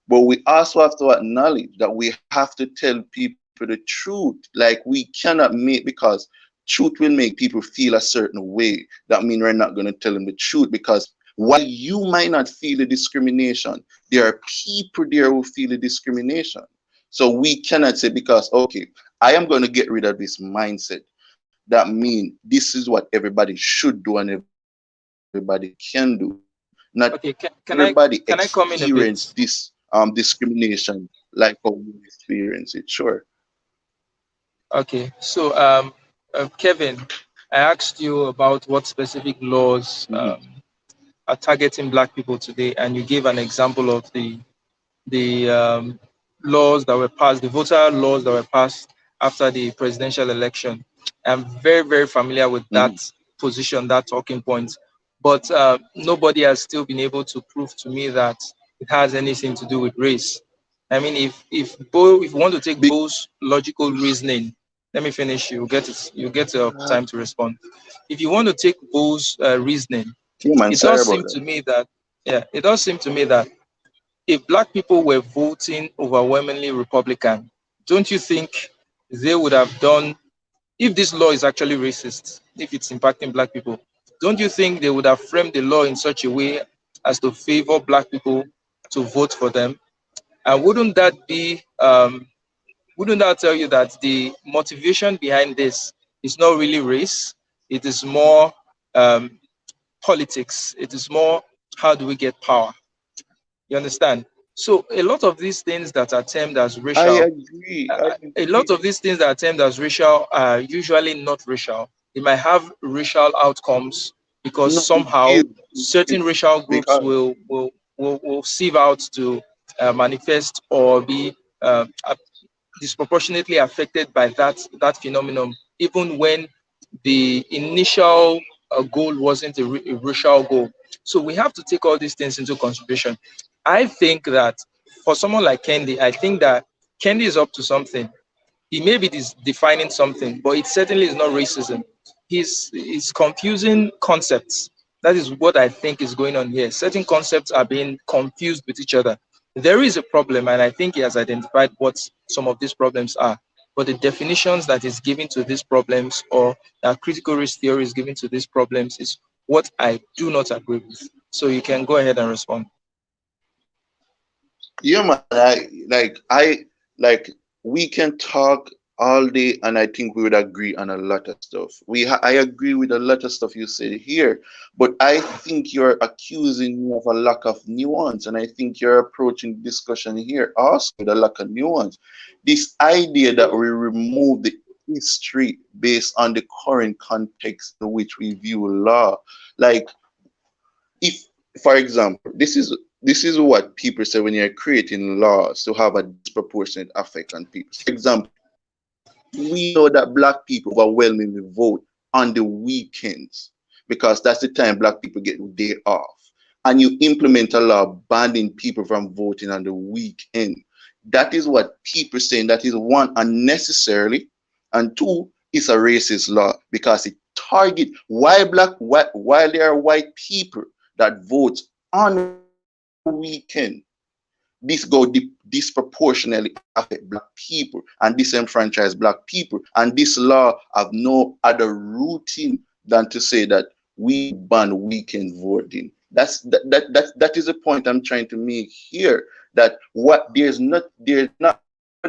But we also have to acknowledge that we have to tell people the truth. Like, we cannot because truth will make people feel a certain way. That means we're not going to tell them the truth, because while you might not feel the discrimination, there are people there who feel the discrimination. So we cannot say, because, okay, I am going to get rid of this mindset, that means this is what everybody should do and everybody can do. Not everybody experience this discrimination like how we experience it. Sure. Okay, so Kevin, I asked you about what specific laws are targeting black people today, and you gave an example of the laws that were passed, the voter laws that were passed after the presidential election. I'm very, very familiar with that position, that talking point, but nobody has still been able to prove to me that it has anything to do with race. I mean, if you want to take Bo's logical reasoning, let me finish. You get it. You get time to respond. If you want to take Bo's reasoning, it does seem to me that if black people were voting overwhelmingly Republican, don't you think they would have done, if this law is actually racist, if it's impacting black people, don't you think they would have framed the law in such a way as to favor black people to vote for them? And wouldn't that tell you that the motivation behind this is not really race? It is more politics. It is more, how do we get power? You understand? So a lot of these things that are termed as racial, I agree. A lot of these things that are termed as racial are usually not racial. They might have racial outcomes because somehow certain racial groups will sieve out to manifest or be disproportionately affected by that phenomenon, even when the initial goal wasn't a racial goal. So we have to take all these things into consideration. I think that for someone like Kendi, I think that Kendi is up to something. He may be defining something, but it certainly is not racism. He's confusing concepts. That is what I think is going on here. Certain concepts are being confused with each other. There is a problem, and I think he has identified what some of these problems are. But the definitions that is given to these problems, or that critical race theory is given to these problems, is what I do not agree with. So you can go ahead and respond. Yeah, man. We can talk all day, and I think we would agree on a lot of stuff. I agree with a lot of stuff you said here, but I think you're accusing me of a lack of nuance, and I think you're approaching discussion here also with a lack of nuance. This idea that we remove the history based on the current context in which we view law, like if, for example, this is what people say when you're creating laws to have a disproportionate effect on people. For example, we know that black people overwhelmingly vote on the weekends because that's the time black people get a day off. And you implement a law banning people from voting on the weekend. That is what people saying. That is, one, unnecessarily, and two, it's a racist law because it target while there are white people that vote on the weekend. This go disproportionately affect black people and disenfranchise black people. And this law have no other routine than to say that we ban weekend voting. That is the point I'm trying to make here. That there's not going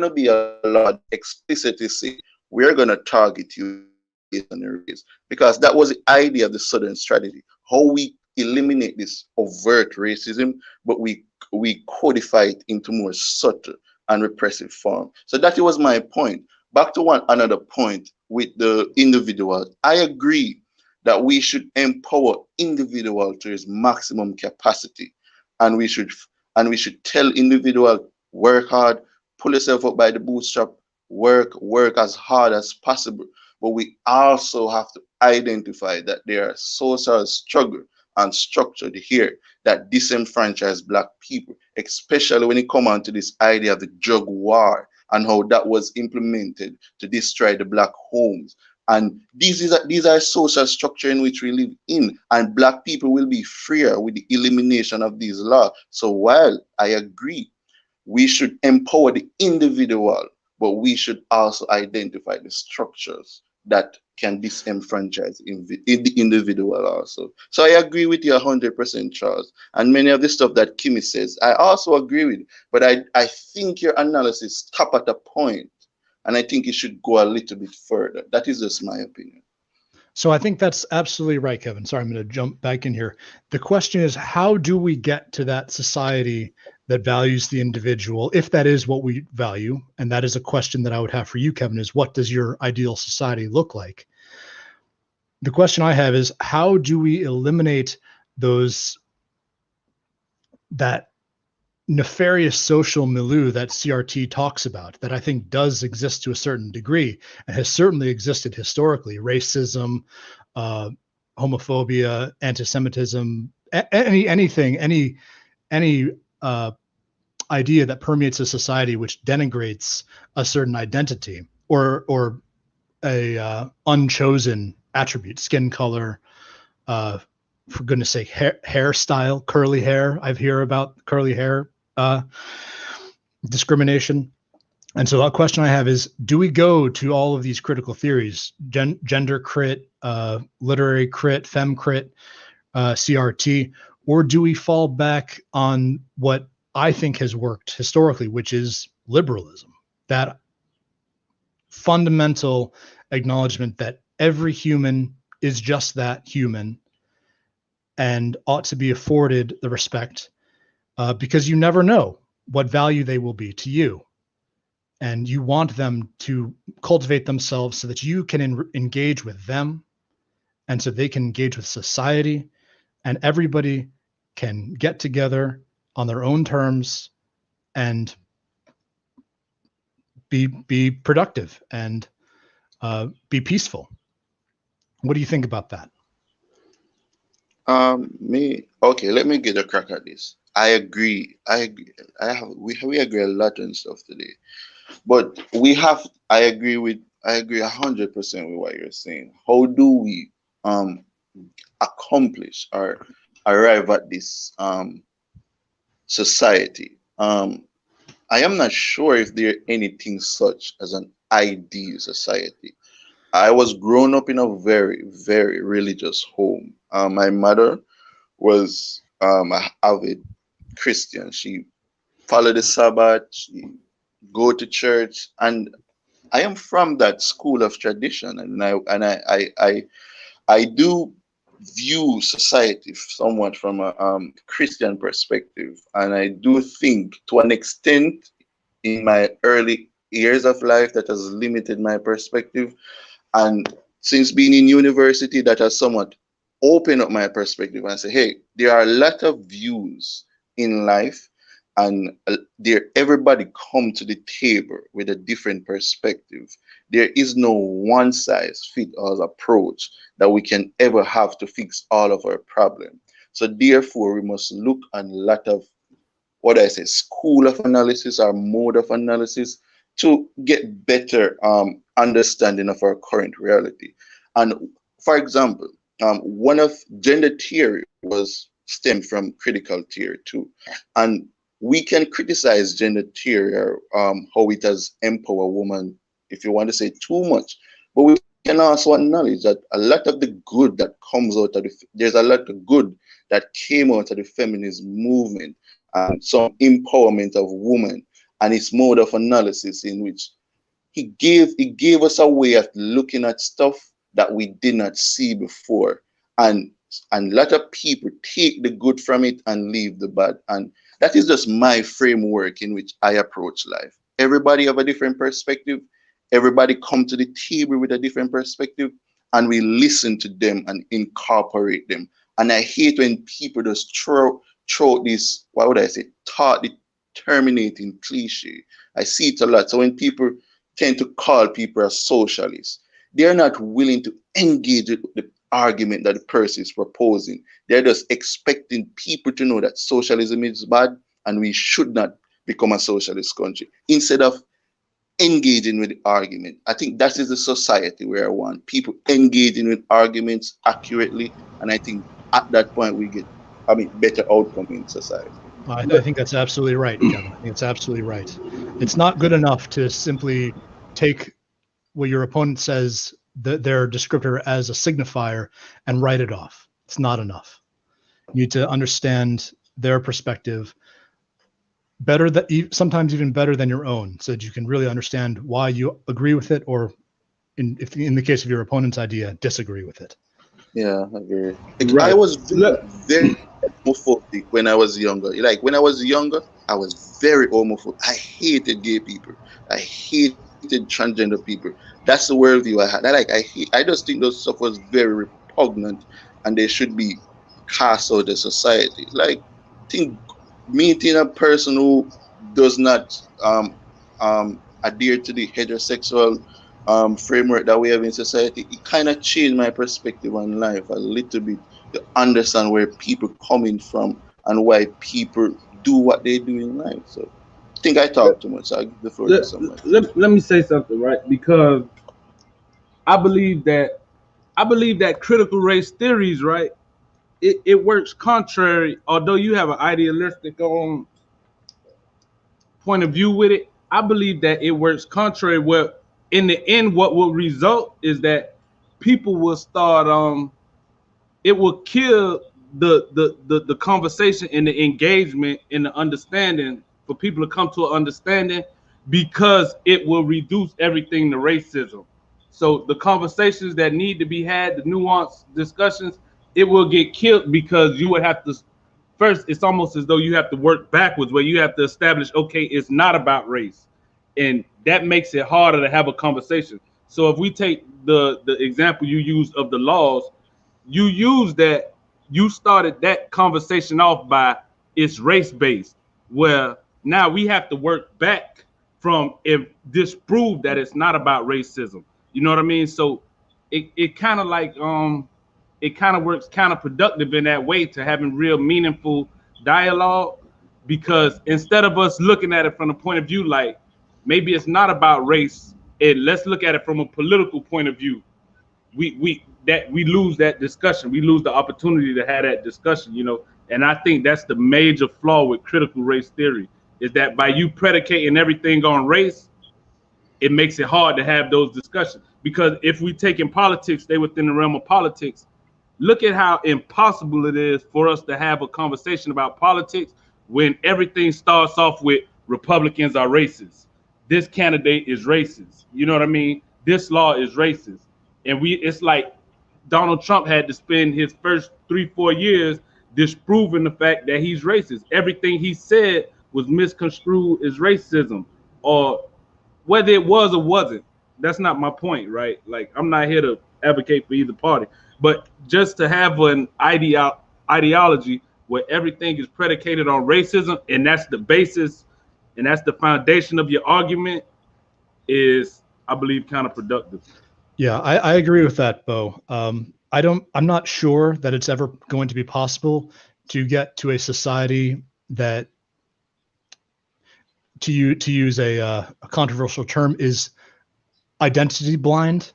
to be a law that explicitly say we're going to target you based on your race, because that was the idea of the Southern strategy. How we eliminate this overt racism, but we codify it into more subtle and repressive form. So that was my point. Back to another point with the individual. I agree that we should empower individual to his maximum capacity, and we should tell individual, work hard, pull yourself up by the bootstrap, work as hard as possible. But we also have to identify that there are social struggle and structure here that disenfranchise black people, especially when it comes on to this idea of the drug war and how that was implemented to destroy the black homes. And these are social structure in which we live in, and black people will be freer with the elimination of these laws. So while I agree, we should empower the individual, but we should also identify the structures that can disenfranchise the individual also. So I agree with you 100%, Charles. And many of the stuff that Kimmy says, I also agree with. But I think your analysis stops at a point, and I think it should go a little bit further. That is just my opinion. So I think that's absolutely right, Kevin. Sorry, I'm going to jump back in here. The question is, how do we get to that society that values the individual, if that is what we value? And that is a question that I would have for you, Kevin, is what does your ideal society look like? The question I have is, how do we eliminate that nefarious social milieu that CRT talks about, that I think does exist to a certain degree and has certainly existed historically? Racism, homophobia, anti-Semitism, any idea that permeates a society which denigrates a certain identity or a unchosen attribute, skin color, for goodness sake, hairstyle, curly hair. I've heard about curly hair discrimination. And so a question I have is, do we go to all of these critical theories, gender crit, literary crit, fem crit, CRT, or do we fall back on what I think has worked historically, which is liberalism, that fundamental acknowledgement that every human is just that, human, and ought to be afforded the respect, because you never know what value they will be to you. And you want them to cultivate themselves so that you can engage with them, and so they can engage with society, and everybody can get together on their own terms and be productive and be peaceful. What do you think about that? Okay, let me get a crack at this. I agree. We agree a lot on stuff today, but I agree 100% with what you're saying. How do we accomplish or arrive at this society? I am not sure if there anything such as an ideal society. I was grown up in a very, very religious home. My mother was an avid Christian. She followed the Sabbath, she go to church, and I am from that school of tradition, and I do view society somewhat from a Christian perspective, and I do think to an extent in my early years of life that has limited my perspective, and since being in university that has somewhat opened up my perspective and say, hey, there are a lot of views in life, and everybody come to the table with a different perspective. There is no one size fit all approach that we can ever have to fix all of our problems. So therefore, we must look at a lot of, school of analysis or mode of analysis to get better understanding of our current reality. And for example, one of gender theory was stemmed from critical theory too. And we can criticize gender theory or how it has empowered women, if you want to say too much, but we can also acknowledge that a lot of the good that comes out of there's a lot of good that came out of the feminist movement and some empowerment of women and its mode of analysis in which he gave us a way of looking at stuff that we did not see before, and a lot of people take the good from it and leave the bad. And that is just my framework in which I approach life. Everybody have a different perspective. Everybody come to the table with a different perspective, and we listen to them and incorporate them. And I hate when people just throw this, what would I say, thought terminating cliche. I see it a lot. So when people tend to call people a socialist, they're not willing to engage with the argument that the person is proposing. They're just expecting people to know that socialism is bad and we should not become a socialist country, instead of engaging with the argument. I think that is the society where I want people engaging with arguments accurately, and I think at that point we get better outcome in society. I think that's absolutely right, Kevin. I think it's absolutely right. It's not good enough to simply take what your opponent says, their descriptor, as a signifier and write it off. It's not enough. You need to understand their perspective better, sometimes even better than your own, so that you can really understand why you agree with it, or in the case of your opponent's idea, disagree with it. Yeah, I agree. Right. I was very homophobic when I was younger. Like when I was younger, I was very homophobic. I hated gay people. I hated transgender people. That's the worldview I had. I just think those stuff was very repugnant, and they should be cast out of society. Like, think meeting a person who does not adhere to the heterosexual framework that we have in society, it kind of changed my perspective on life a little bit, to understand where people coming from and why people do what they do in life. So I think I talk too much. I'll give the floor to someone. Let me say something, right? Because I believe that critical race theories, right? It works contrary. Although you have an idealistic point of view with it, I believe that it works contrary. Where in the end, what will result is that people will start. It will kill the conversation and the engagement and the understanding for people to come to an understanding, because it will reduce everything to racism. So the conversations that need to be had, the nuanced discussions, it will get killed, because you would have to first, it's almost as though you have to work backwards, where you have to establish, okay, it's not about race. And that makes it harder to have a conversation. So if we take the example you used of the laws, you started that conversation off by it's race-based, where now we have to work back from if disprove that it's not about racism. You know what I mean? So it kind of like it kind of works counterproductive in that way to having real meaningful dialogue, because instead of us looking at it from the point of view like maybe it's not about race, and let's look at it from a political point of view, we lose that discussion. We lose the opportunity to have that discussion, you know. And I think that's the major flaw with critical race theory, is that by you predicating everything on race, it makes it hard to have those discussions. Because if we take in politics, stay within the realm of politics, look at how impossible it is for us to have a conversation about politics when everything starts off with Republicans are racist. This candidate is racist. You know what I mean? This law is racist. And it's like Donald Trump had to spend his first 3-4 years disproving the fact that he's racist. Everything he said was misconstrued as racism, or whether it was or wasn't. That's not my point, right? Like, I'm not here to advocate for either party, but just to have an ideology where everything is predicated on racism, and that's the basis and that's the foundation of your argument, is, I believe, counterproductive. Yeah, I agree with that, Bo. I'm not sure that it's ever going to be possible to get to a society that, to use a controversial term, is identity blind.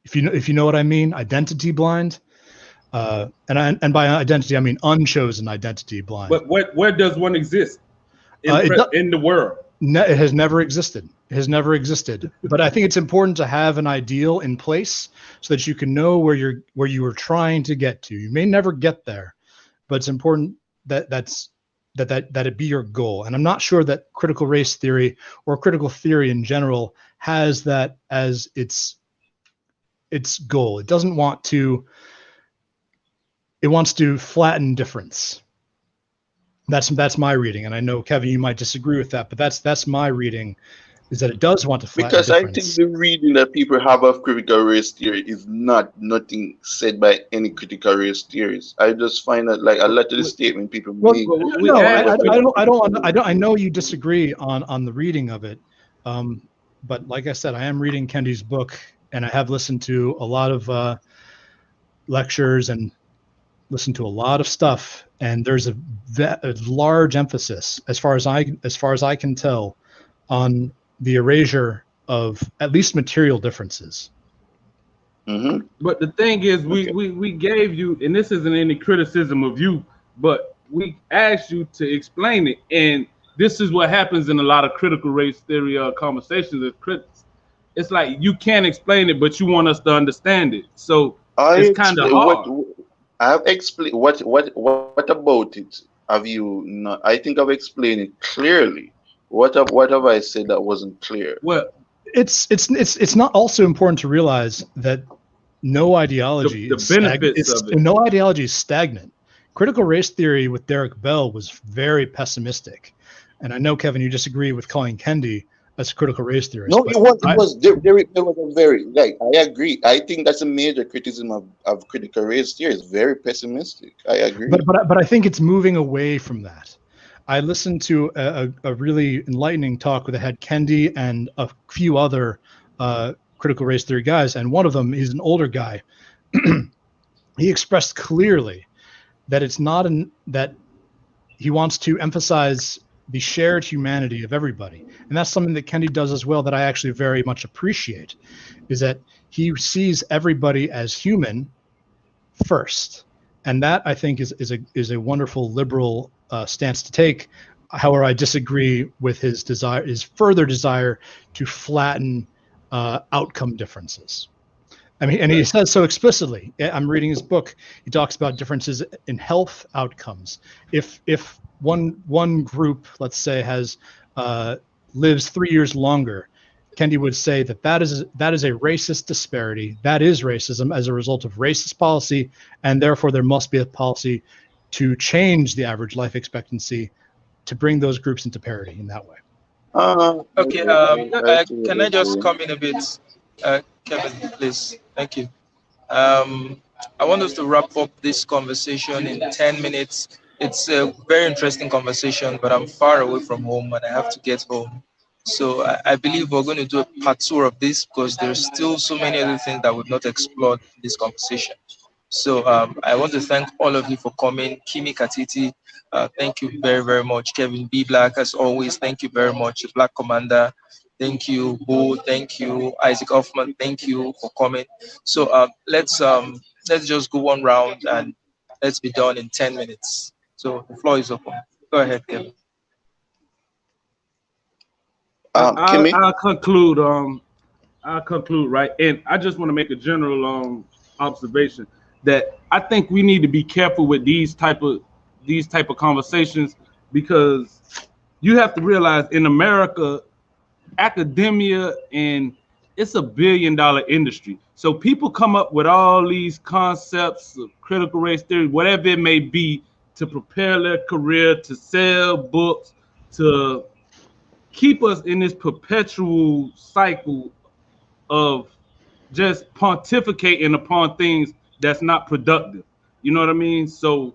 If you know what I mean, identity blind. And by identity, I mean unchosen identity blind. But where does one exist in the world? It has never existed. It has never existed. But I think it's important to have an ideal in place so that you can know where you are trying to get to. You may never get there, but it's important that it be your goal. And I'm not sure that critical race theory or critical theory in general has that as its goal. It doesn't want to. It wants to flatten difference. That's my reading, and I know, Kevin, you might disagree with that, but that's my reading, is that it does want to flatten because difference. I think the reading that people have of critical race theory is nothing said by any critical race theorists. I just find that like a lot of the statement people make. I know you disagree on the reading of it, but like I said, I am reading Kendi's book, and I have listened to a lot of lectures and listened to a lot of stuff, and there's a large emphasis, as far as I can tell, on the erasure of at least material differences. Mm-hmm. But the thing is, we gave you, and this isn't any criticism of you, but we asked you to explain it, and this is what happens in a lot of critical race theory conversations with critics. It's like you can't explain it, but you want us to understand it. So it's kind of hard. I've explained what about it have you not? I think I've explained it clearly. What have I said that wasn't clear? Well, it's not also important to realize that no ideology no ideology is stagnant. Critical race theory with Derek Bell was very pessimistic, and I know, Kevin, you disagree with calling Kendi as a critical race theorist. No, it was a very, like, I agree. I think that's a major criticism of critical race theory. It's very pessimistic. I agree. But I think it's moving away from that. I listened to a really enlightening talk where they had Kendi and a few other critical race theory guys, and one of them, he's an older guy. He expressed clearly that it's not that he wants to emphasize the shared humanity of everybody. And that's something that Kendi does as well that I actually very much appreciate, is that he sees everybody as human first. And that, I think, is a wonderful liberal stance to take. However, I disagree with his further desire to flatten outcome differences. I mean, and he says so explicitly. I'm reading his book. He talks about differences in health outcomes. If one group, let's say, has lives 3 years longer, Kendi would say that is a racist disparity. That is racism as a result of racist policy, and therefore there must be a policy to change the average life expectancy to bring those groups into parity in that way. Okay, can I just come in a bit, Kevin, please? Thank you. I want us to wrap up this conversation in 10 minutes. It's a very interesting conversation, but I'm far away from home and I have to get home. So I believe we're going to do a part 2 of this because there's still so many other things that we've not explored in this conversation. So I want to thank all of you for coming. Kimi Katiti, thank you very, very much. Kevin B. Black, as always, thank you very much. Black Commander, thank you. Bo, thank you. Isaac Hoffman, thank you for coming. So let's just go one round and let's be done in 10 minutes. So the floor is open. Go ahead, Kevin. I'll conclude. I'll conclude, right? And I just want to make a general observation that I think we need to be careful with these type of conversations, because you have to realize in America, academia, and it's a $1 billion industry. So people come up with all these concepts of critical race theory, whatever it may be, to prepare their career, to sell books, to keep us in this perpetual cycle of just pontificating upon things that's not productive. You know what I mean? So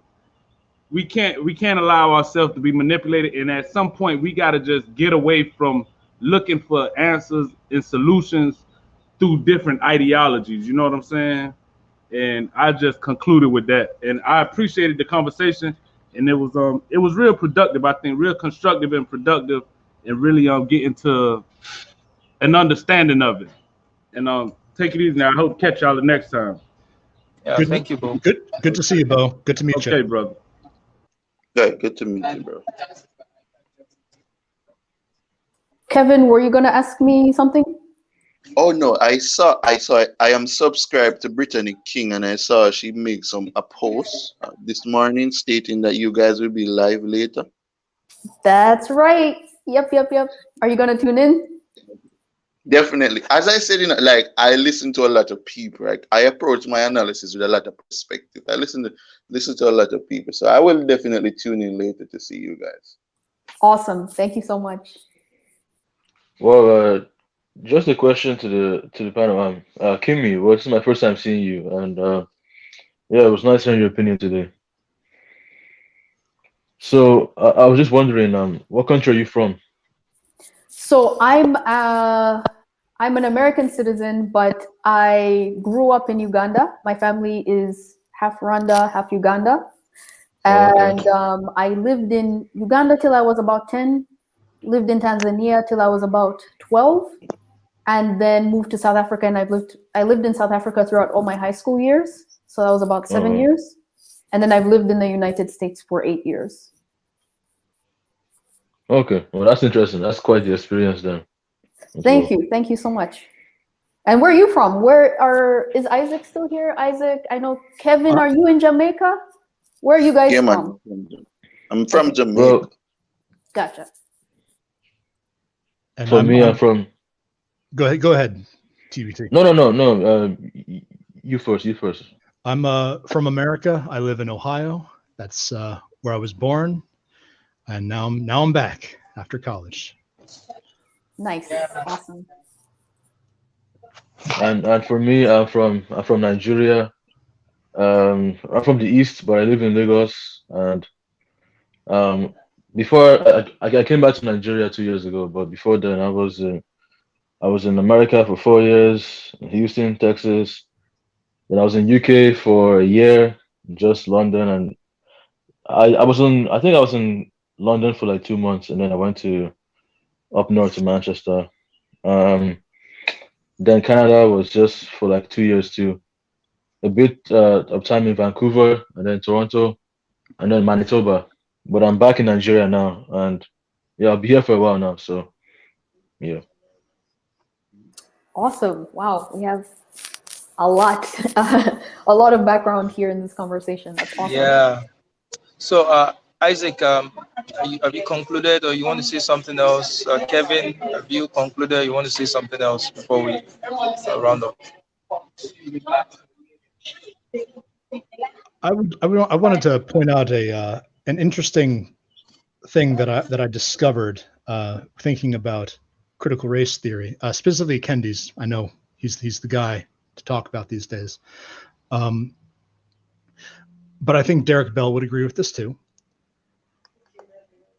we can't allow ourselves to be manipulated. And at some point, we got to just get away from looking for answers and solutions through different ideologies. You know what I'm saying? And I just concluded with that. And I appreciated the conversation. And it was real productive. I think real constructive and productive, and really getting to an understanding of it. And take it easy now. I hope to catch y'all the next time. Yeah, thank you, Bo. Good to see you, Bo. Good to meet you. Okay, brother. Good to meet you, bro. Kevin, were you gonna ask me something? Oh no, I saw. I am subscribed to Brittany King, and I saw she made a post this morning stating that you guys will be live later. That's right. Yep. Are you gonna tune in? Definitely. As I said, I listen to a lot of people. Right? I approach my analysis with a lot of perspective. I listen to a lot of people, so I will definitely tune in later to see you guys. Awesome. Thank you so much. Well, just a question to the panel. Kimi, well, this is my first time seeing you, and yeah, it was nice hearing your opinion today. So I was just wondering, what country are you from? So I'm an American citizen, but I grew up in Uganda. My family is half Rwanda, half Uganda. And I lived in Uganda till I was about 10, lived in Tanzania till I was about 12, and then moved to South Africa. And I lived in South Africa throughout all my high school years. So that was about 7 years. And then I've lived in the United States for 8 years. Okay, well, that's interesting. That's quite the experience then. Thank you so much. And where are you from? Is Isaac still here? Isaac, I know. Kevin, are you in Jamaica? Where are you guys from? I'm from Jamaica. Well, gotcha. And for me, I'm from. Go ahead, TBT. No. You first. I'm from America. I live in Ohio. That's where I was born. And now I'm back after college. Nice, awesome. And for me, I'm from Nigeria. I'm from the east, but I live in Lagos. And before I came back to Nigeria 2 years ago, but before then I was in America for 4 years, in Houston, Texas. Then I was in UK for a year, just London, and I was in London for like 2 months, and then I went to up north to Manchester. Then Canada was just for like 2 years too. A bit of time in Vancouver, and then Toronto, and then Manitoba. But I'm back in Nigeria now, and yeah, I'll be here for a while now. So yeah. Awesome! Wow, we have a lot, a lot of background here in this conversation. That's awesome. Yeah. So, Isaac, have you concluded, or you want to say something else? Kevin, have you concluded? You want to say something else before we round up? I wanted to point out an interesting thing that I discovered thinking about critical race theory, specifically Kendi's. I know he's the guy to talk about these days. But I think Derek Bell would agree with this too.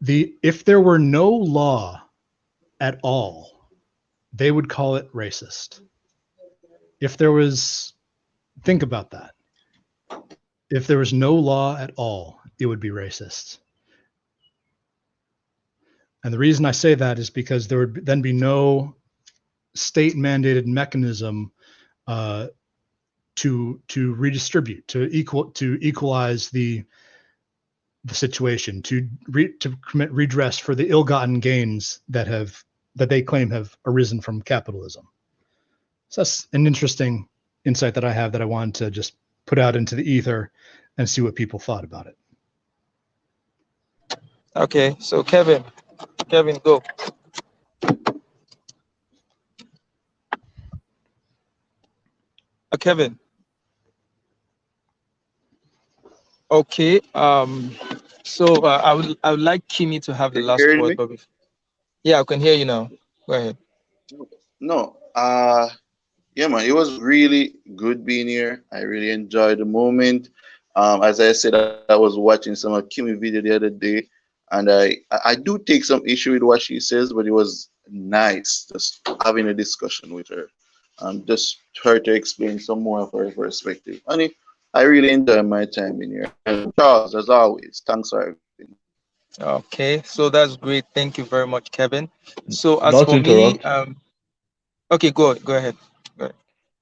If there were no law at all, they would call it racist. If there was, think about that. If there was no law at all, it would be racist. And the reason I say that is because there would then be no state-mandated mechanism to redistribute, to equalize the situation, to commit redress for the ill-gotten gains that they claim have arisen from capitalism. So that's an interesting insight that I have that I wanted to just put out into the ether and see what people thought about it. Okay, so Kevin, go. Kevin. Okay. So I would like Kimi to have the last word. But yeah, I can hear you now. Go ahead. No. Yeah, man, it was really good being here. I really enjoyed the moment. As I said, I was watching some of Kimi video the other day, and I do take some issue with what she says, but it was nice just having a discussion with her, just her to explain some more of her perspective. And I really enjoy my time in here. And Charles, as always, thanks for everything. Okay, so that's great. Thank you very much, Kevin. So as for me, okay, go ahead.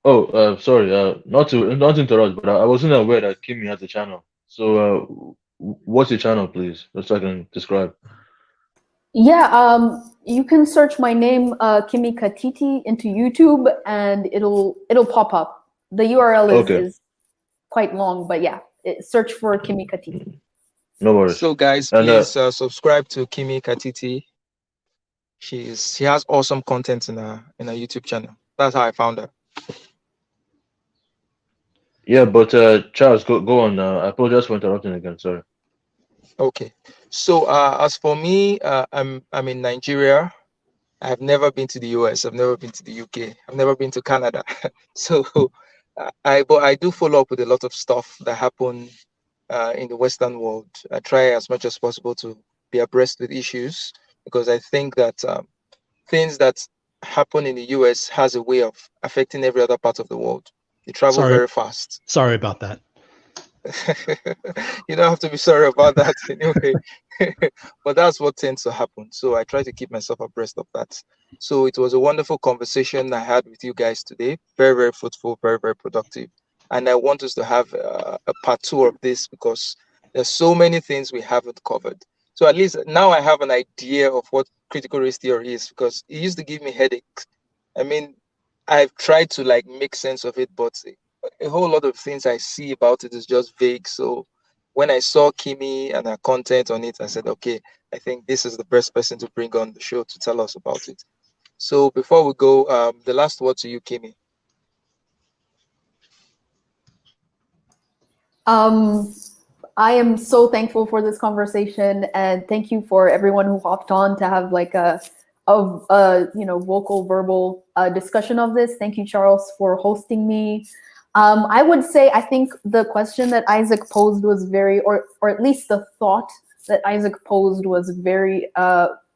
Oh, sorry. Not to interrupt, but I wasn't aware that Kimi has a channel. So, what's your channel, please, just so I can describe? Yeah, you can search my name, Kimi Katiti, into YouTube, and it'll pop up. The URL is quite long, but yeah, search for Kimi Katiti. No worries. So, guys, please subscribe to Kimi Katiti. She has awesome content in her YouTube channel. That's how I found her. Yeah, but Charles, go on. I apologize for interrupting again. Sorry. Okay. So as for me, I'm in Nigeria. I've never been to the US. I've never been to the UK. I've never been to Canada. So but I do follow up with a lot of stuff that happen in the Western world. I try as much as possible to be abreast with issues, because I think that things that happen in the US has a way of affecting every other part of the world. They travel very fast. Sorry about that. You don't have to be sorry about that anyway. But that's what tends to happen. So I try to keep myself abreast of that. So it was a wonderful conversation I had with you guys today. Very, very fruitful, very, very productive. And I want us to have a part 2 of this, because there's so many things we haven't covered. So at least now I have an idea of what critical race theory is, because it used to give me headaches. I mean, I've tried to make sense of it, but a whole lot of things I see about it is just vague. So when I saw Kimi and her content on it, I said, okay, I think this is the best person to bring on the show to tell us about it. So before we go, the last word to you, Kimi. I am so thankful for this conversation, and thank you for everyone who hopped on to have a vocal verbal discussion of this. Thank you, Charles, for hosting me. I would say I think the question that Isaac posed was or at least the thought that Isaac posed was very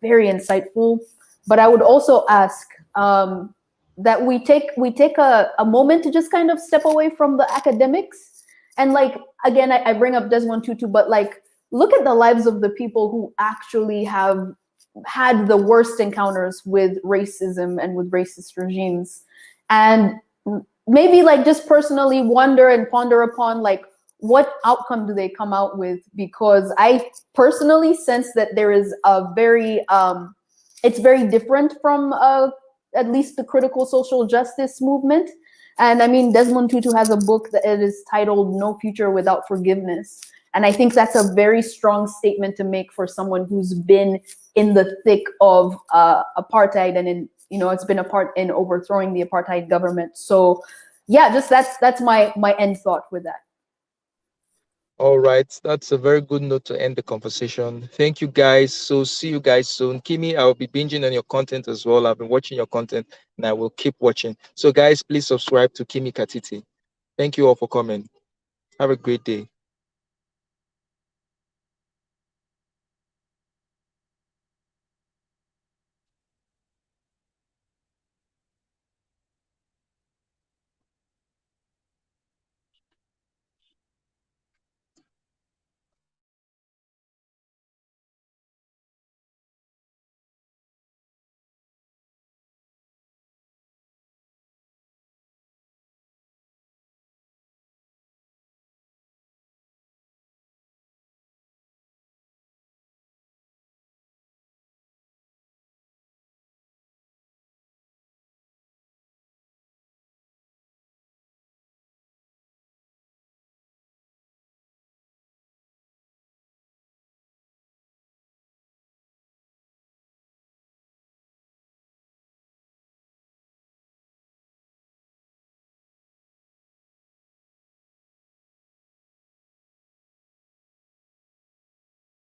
very insightful. But I would also ask that we take a moment to just kind of step away from the academics. And again, I bring up Desmond Tutu, but look at the lives of the people who actually have had the worst encounters with racism and with racist regimes, and maybe like just personally wonder and ponder upon like what outcome do they come out with, because I personally sense that there is a very it's very different from at least the critical social justice movement. And I mean, Desmond Tutu has a book that it is titled No Future Without Forgiveness. And I think that's a very strong statement to make for someone who's been in the thick of apartheid, and it's been a part in overthrowing the apartheid government. So yeah, just that's my end thought with that. All right, that's a very good note to end the conversation. Thank you guys. So see you guys soon. Kimi, I'll be binging on your content as well. I've been watching your content and I will keep watching. So guys, please subscribe to Kimi Katiti. Thank you all for coming. Have a great day.